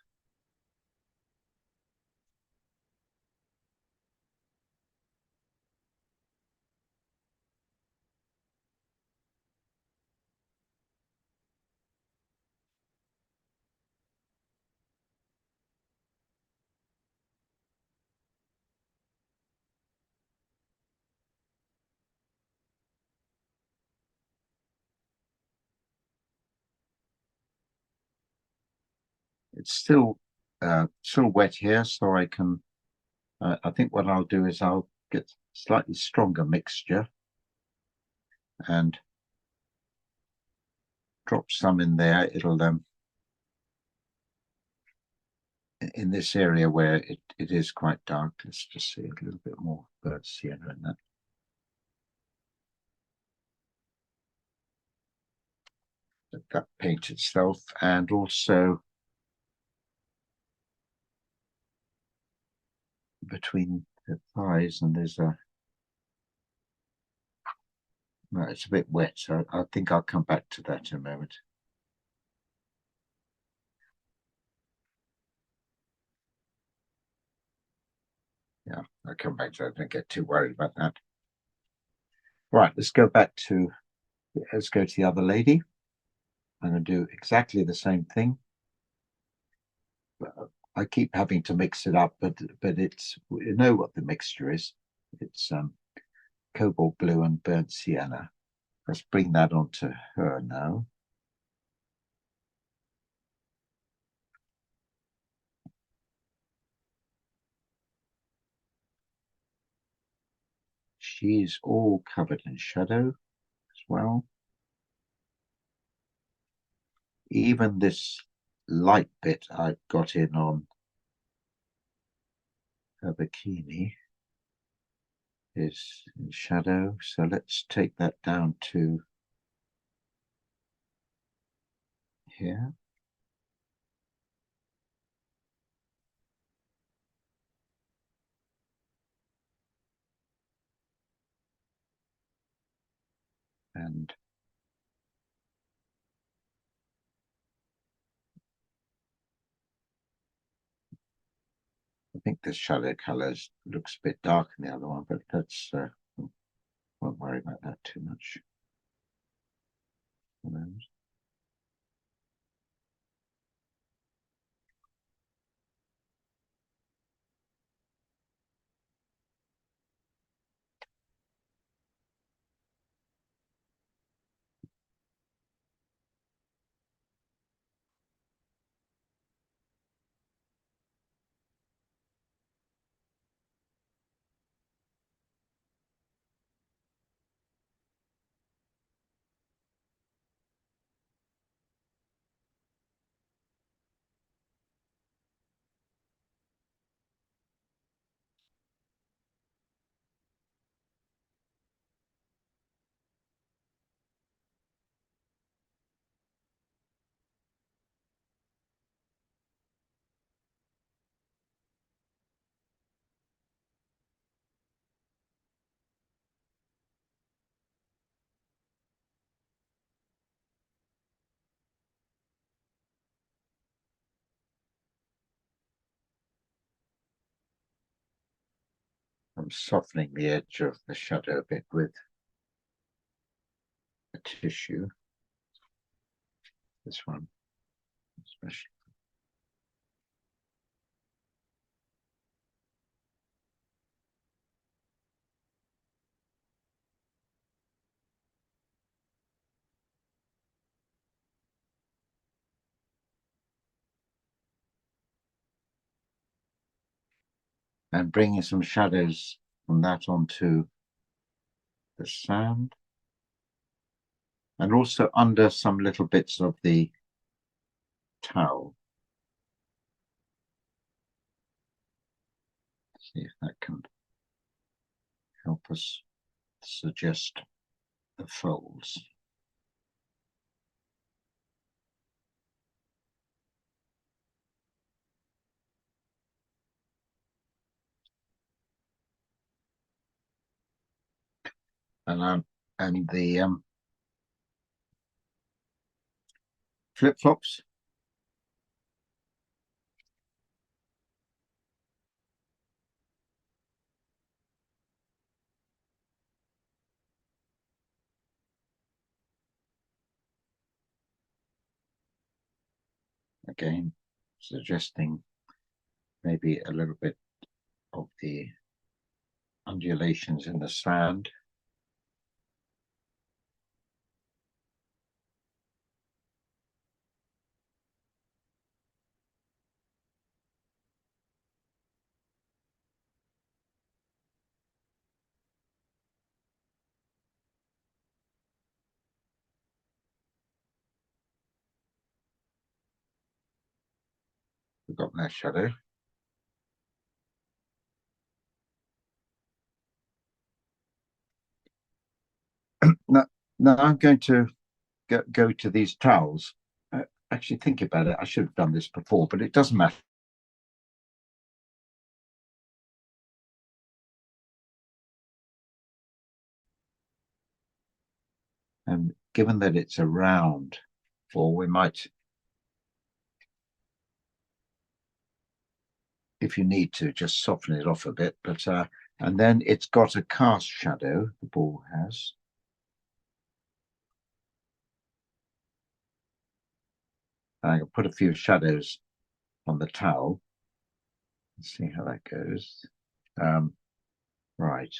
it's still wet here, so I can I think what I'll do is I'll get slightly stronger mixture and drop some in there. It'll in this area where it is quite dark, let's just see a little bit more burnt sienna in that. That paint itself, and also between the thighs, and there's a no, it's a bit wet, so I think I'll come back to that in a moment. Yeah, I'll come back to that. Don't get too worried about that. Right, let's go to the other lady. I'm going to do exactly the same thing. I keep having to mix it up, but it's, you know what the mixture is. It's cobalt blue and burnt sienna. Let's bring that onto her now. She's all covered in shadow as well. Even this light bit I've got in on her bikini is in shadow. So let's take that down to here. And I think this shadow color looks a bit dark in the other one, but that's won't worry about that too much. I'm softening the edge of the shadow a bit with a tissue. This one, especially. and bringing some shadows from that onto the sand, and also under some little bits of the towel. See if that can help us suggest the folds. And the flip-flops. Again, suggesting maybe a little bit of the undulations in the sand. We've got that shadow. Now I'm going to go to these towels. Actually, think about it. I should have done this before, but it doesn't matter. And given that it's a round, or we might, if you need to, just soften it off a bit. But and then it's got a cast shadow. The ball has. I can put a few shadows on the towel. Let's see how that goes. Right.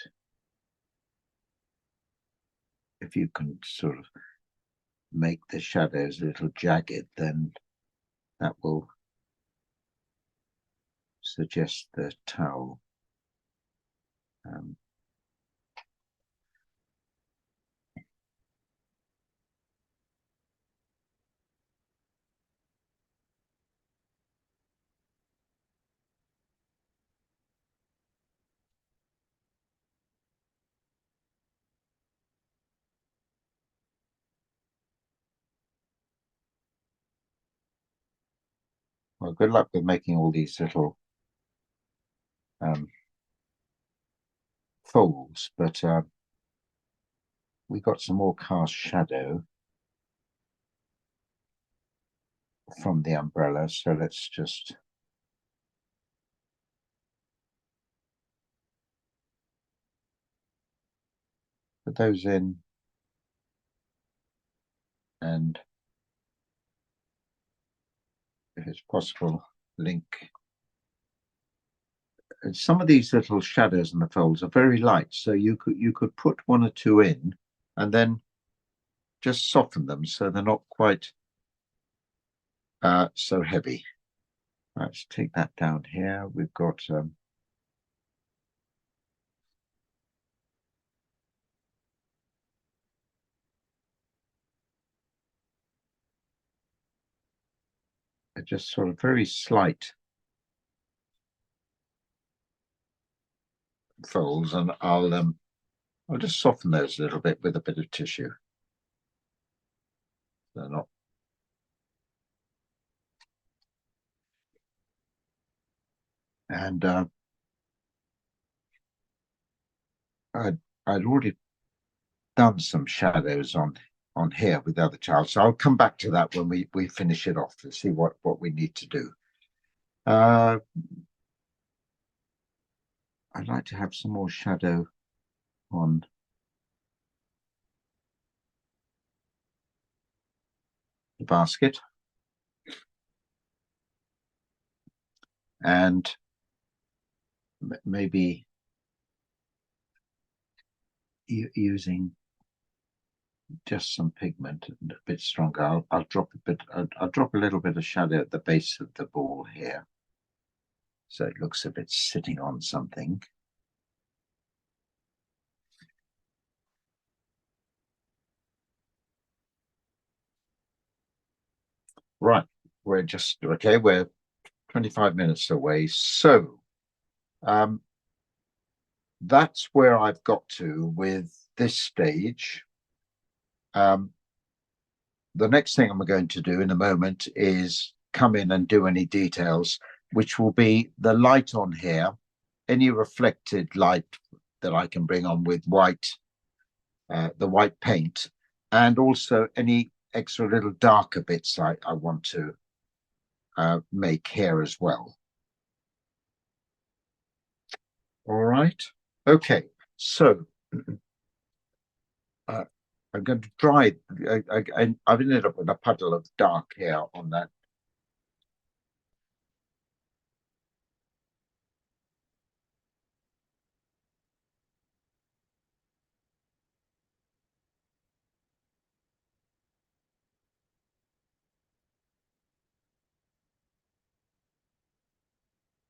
If you can sort of make the shadows a little jagged, then that will suggest the towel. Well, good luck with making all these little folds, but we got some more cast shadow from the umbrella, so let's just put those in, and if it's possible, link. And some of these little shadows in the folds are very light, so you could put one or two in and then just soften them so they're not quite so heavy. Let's take that down here. We've got just sort of very slight folds, and I'll just soften those a little bit with a bit of tissue. They're not. And I'd already done some shadows on here with the other child, so I'll come back to that when we finish it off to see what we need to do. I'd like to have some more shadow on the basket, and maybe using just some pigment and a bit stronger. I'll drop a bit. I'll drop a little bit of shadow at the base of the ball here, So it looks a bit sitting on something. Right, we're just, okay, we're 25 minutes away. So that's where I've got to with this stage. The next thing I'm going to do in a moment is come in and do any details, which will be the light on here, any reflected light that I can bring on with white, the white paint, and also any extra little darker bits I want to make here as well. All right. Okay. So I'm going to dry. I've ended up with a puddle of dark here on that.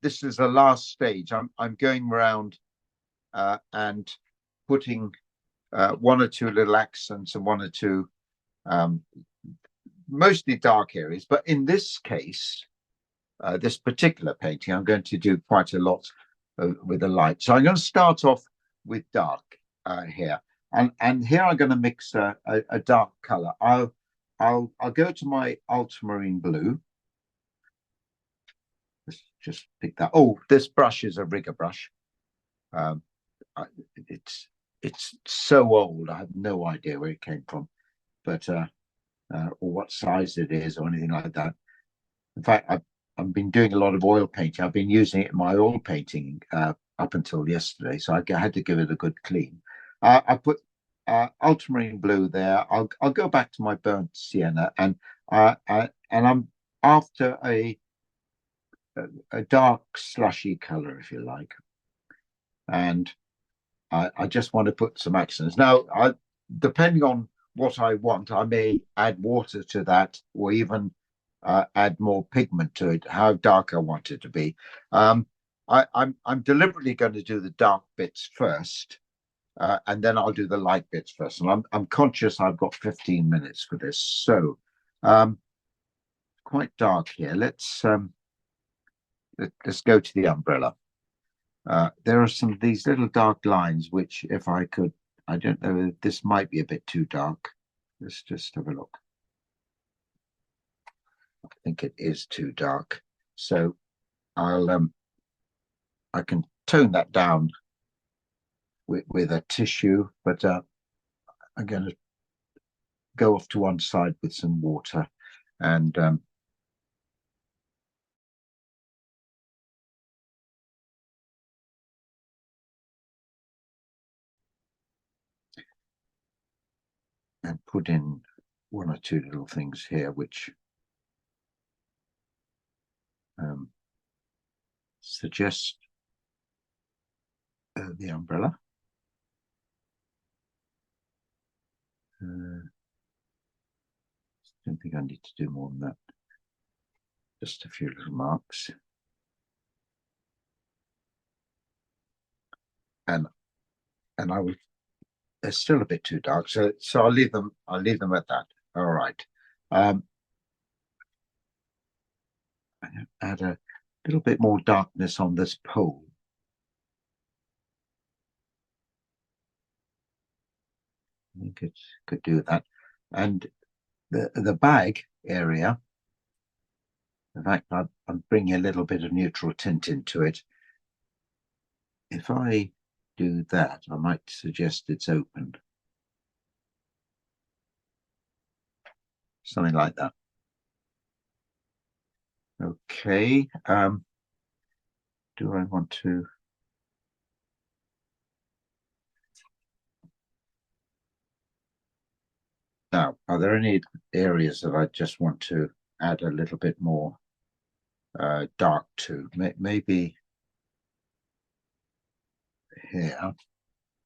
This is the last stage. I'm going around and putting one or two little accents and one or two mostly dark areas. But in this case, this particular painting, I'm going to do quite a lot with the light. So I'm going to start off with dark here, and here I'm going to mix a dark color. I'll go to my ultramarine blue. Let's just pick that. Oh, this brush is a rigger brush. It's so old. I have no idea where it came from, but or what size it is or anything like that. In fact, I've been doing a lot of oil painting. I've been using it in my oil painting up until yesterday, so I had to give it a good clean. I put ultramarine blue there. I'll go back to my burnt sienna, and I'm after a dark slushy color, if you like, and I just want to put some accents. Now, depending on what I want, I may add water to that, or even add more pigment to it, how dark I want it to be. I'm deliberately going to do the dark bits first, and then I'll do the light bits first. And I'm conscious I've got 15 minutes for this, so quite dark here. Let's go to the umbrella. There are some of these little dark lines, which if I could, I don't know, this might be a bit too dark. Let's just have a look. I think it is too dark. So I can tone that down with a tissue, but I'm going to go off to one side with some water and put in one or two little things here, which suggest the umbrella. Don't think I need to do more than that. Just a few little marks. And I will, they're still a bit too dark, so I'll leave them at that. All right. Add a little bit more darkness on this pole. I think it could do that. And the bag area, in fact, I'm bringing a little bit of neutral tint into it. If I do that, I might suggest it's opened. Something like that. Okay. Do I want to? Now, are there any areas that I just want to add a little bit more dark to? Maybe here,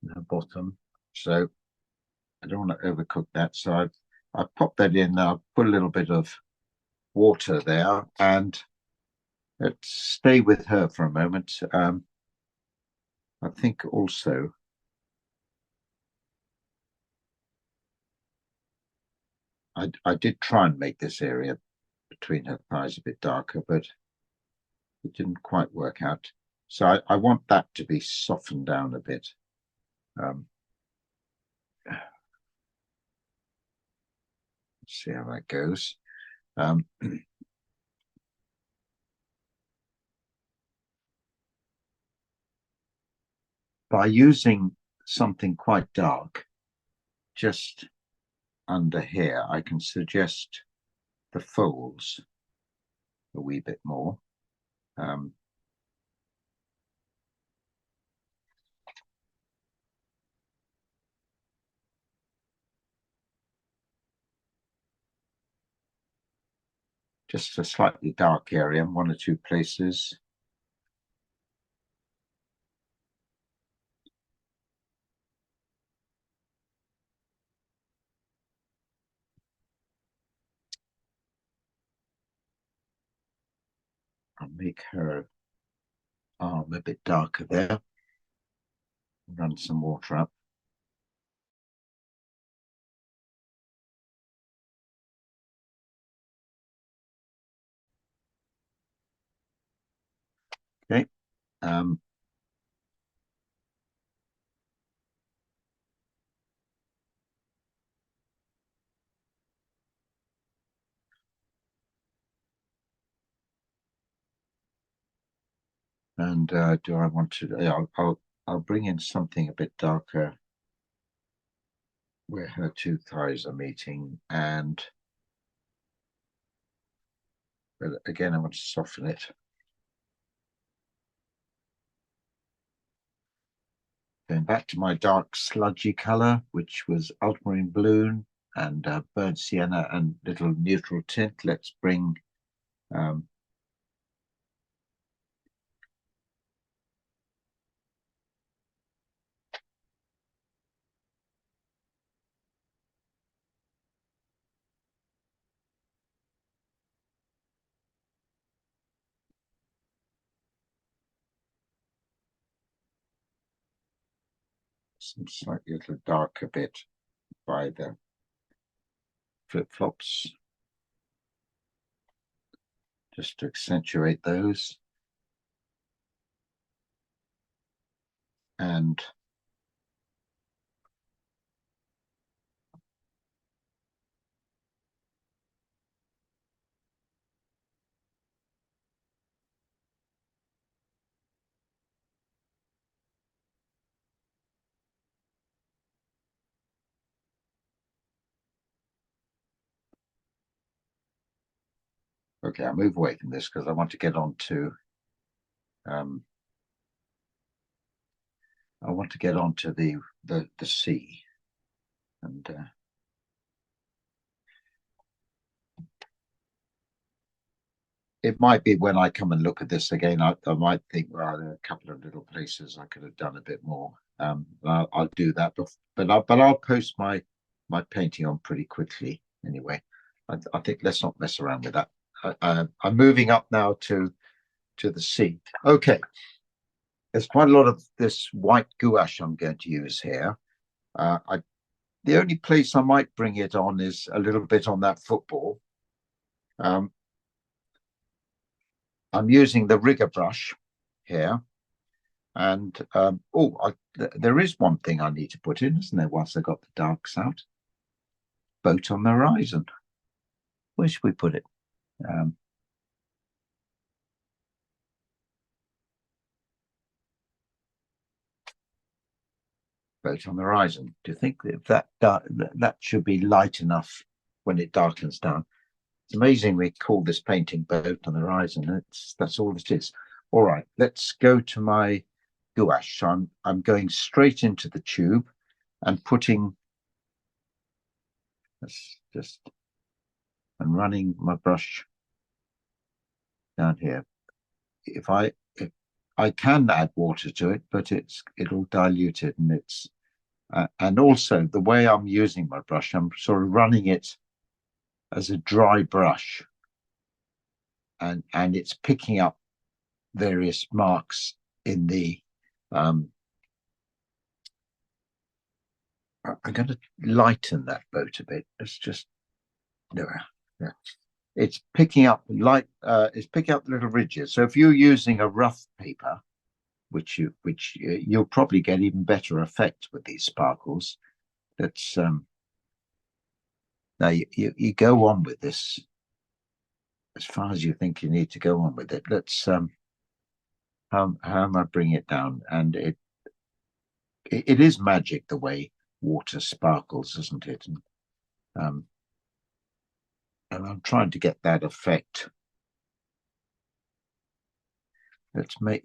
the bottom. So I don't want to overcook that. So I've popped that in. I'll put a little bit of water there, and let's stay with her for a moment. I think also I did try and make this area between her thighs a bit darker, but it didn't quite work out. So I want that to be softened down a bit. Let's see how that goes. By using something quite dark just under here, I can suggest the folds a wee bit more. Just a slightly dark area in one or two places. I'll make her arm a bit darker there. Run some water up. Okay. And do I want to? I'll bring in something a bit darker where her two thighs are meeting, and but again I want to soften it. Going back to my dark sludgy color, which was ultramarine blue and burnt sienna and little neutral tint. Let's bring some slightly little darker bit by the flip-flops, just to accentuate those. And okay, I'll move away from this because I want to get on to the sea, and it might be when I come and look at this again, I might think, well, there are a couple of little places I could have done a bit more. I'll do that, but I'll post my painting on pretty quickly anyway. I think let's not mess around with that. I'm moving up now to the sea. Okay, there's quite a lot of this white gouache I'm going to use here. The only place I might bring it on is a little bit on that football. I'm using the rigger brush here, and there is one thing I need to put in, isn't there? Once I got the darks out, boat on the horizon. Where should we put it? Boat on the horizon. Do you think that should be light enough when it darkens down? It's amazing we call this painting Boat on the Horizon. That's all it is. All right, let's go to my gouache. So I'm going straight into the tube and putting. I'm running my brush down here. If I can add water to it, but it'll dilute it, and and also the way I'm using my brush, I'm sort of running it as a dry brush, and it's picking up various marks in the I'm going to lighten that boat a bit. It's just no, yeah. It's picking up it's picking up little ridges. So if you're using a rough paper, which you'll probably get even better effect with these sparkles. That's now you go on with this as far as you think you need to go on with it. Let's how am I bringing it down? And it is magic the way water sparkles, isn't it? And I'm trying to get that effect.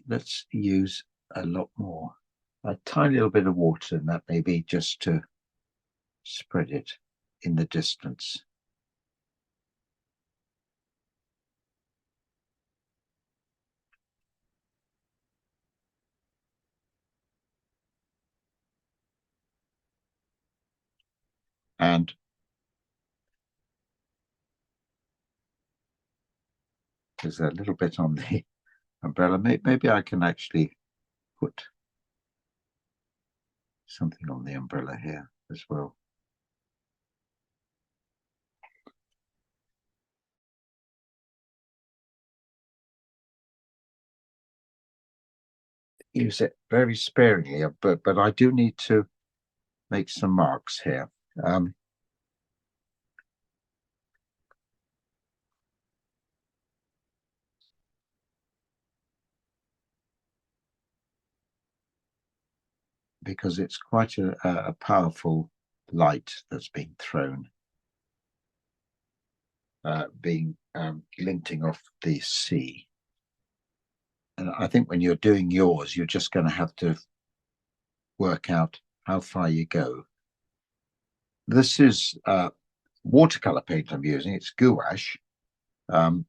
Let's use a lot more, a tiny little bit of water, and that maybe just to spread it in the distance. And there's a little bit on the umbrella. Maybe I can actually put something on the umbrella here as well. Use it very sparingly, but I do need to make some marks here. Because it's quite a powerful light that's being thrown, glinting off the sea. And I think when you're doing yours, you're just going to have to work out how far you go. This is watercolor paint I'm using. It's gouache, and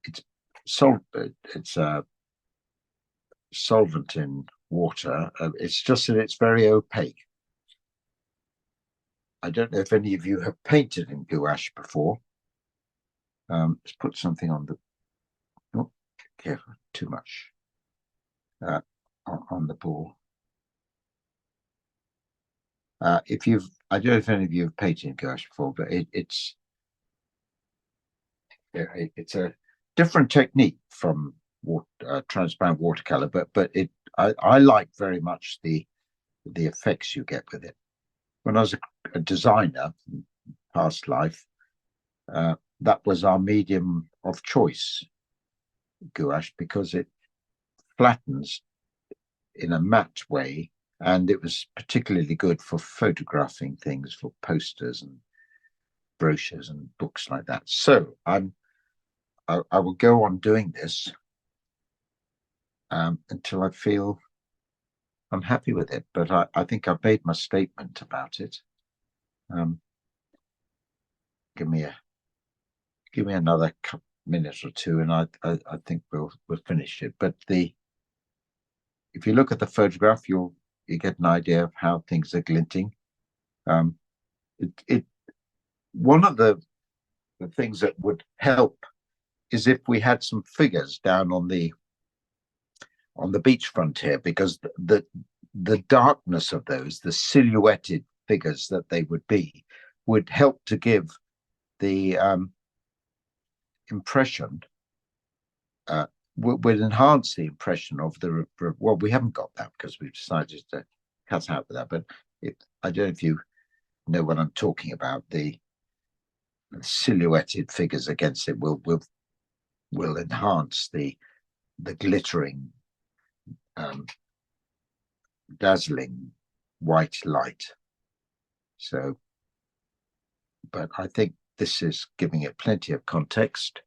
it's solvent in water. It's just that it's very opaque. I don't know if any of you have painted in gouache before. Let's put something on the. Oh, careful, too much on the ball. If you've, I don't know if any of you have painted in gouache before, but it's a different technique from transparent watercolor, but I like very much the effects you get with it. When I was a designer, past life, that was our medium of choice, gouache, because it flattens in a matte way, and it was particularly good for photographing things, for posters and brochures and books like that. So I will go on doing this until I feel I'm happy with it. But I think I've made my statement about it. Give me another minute or two, and I think we'll finish it. But if you look at the photograph, you get an idea of how things are glinting. One of the things that would help is if we had some figures down on the beachfront here, because the darkness of those, the silhouetted figures that they would help to give the impression, would enhance the impression of the, well, we haven't got that because we've decided to cut out with that, but I don't know if you know what I'm talking about. The silhouetted figures against it will enhance the glittering, dazzling white light. So, but I think this is giving it plenty of context.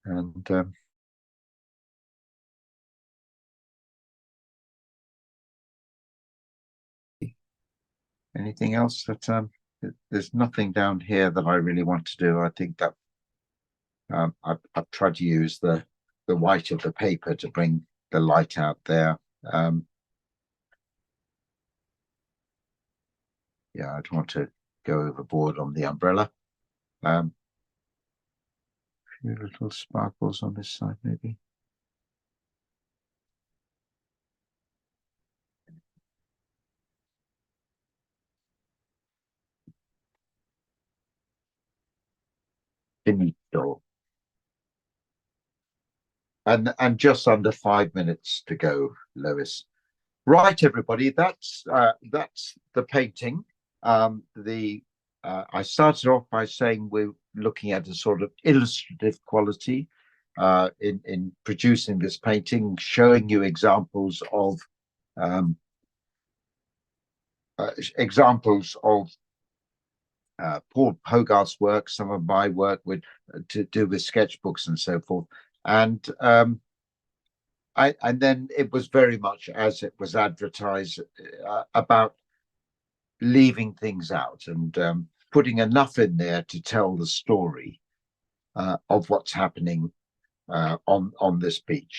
And anything else that there's nothing down here that I really want to do. I think that I've tried to use the white of the paper to bring the light out there. Yeah, I don't want to go overboard on the umbrella. few little sparkles on this side, maybe. Finito. And just under 5 minutes to go, Lois. Right, everybody. That's the painting. I started off by saying we're looking at a sort of illustrative quality in producing this painting, showing you examples of Paul Hogarth's work, some of my work with to do with sketchbooks and so forth, and then it was very much as it was advertised about leaving things out and putting enough in there to tell the story of what's happening on this beach.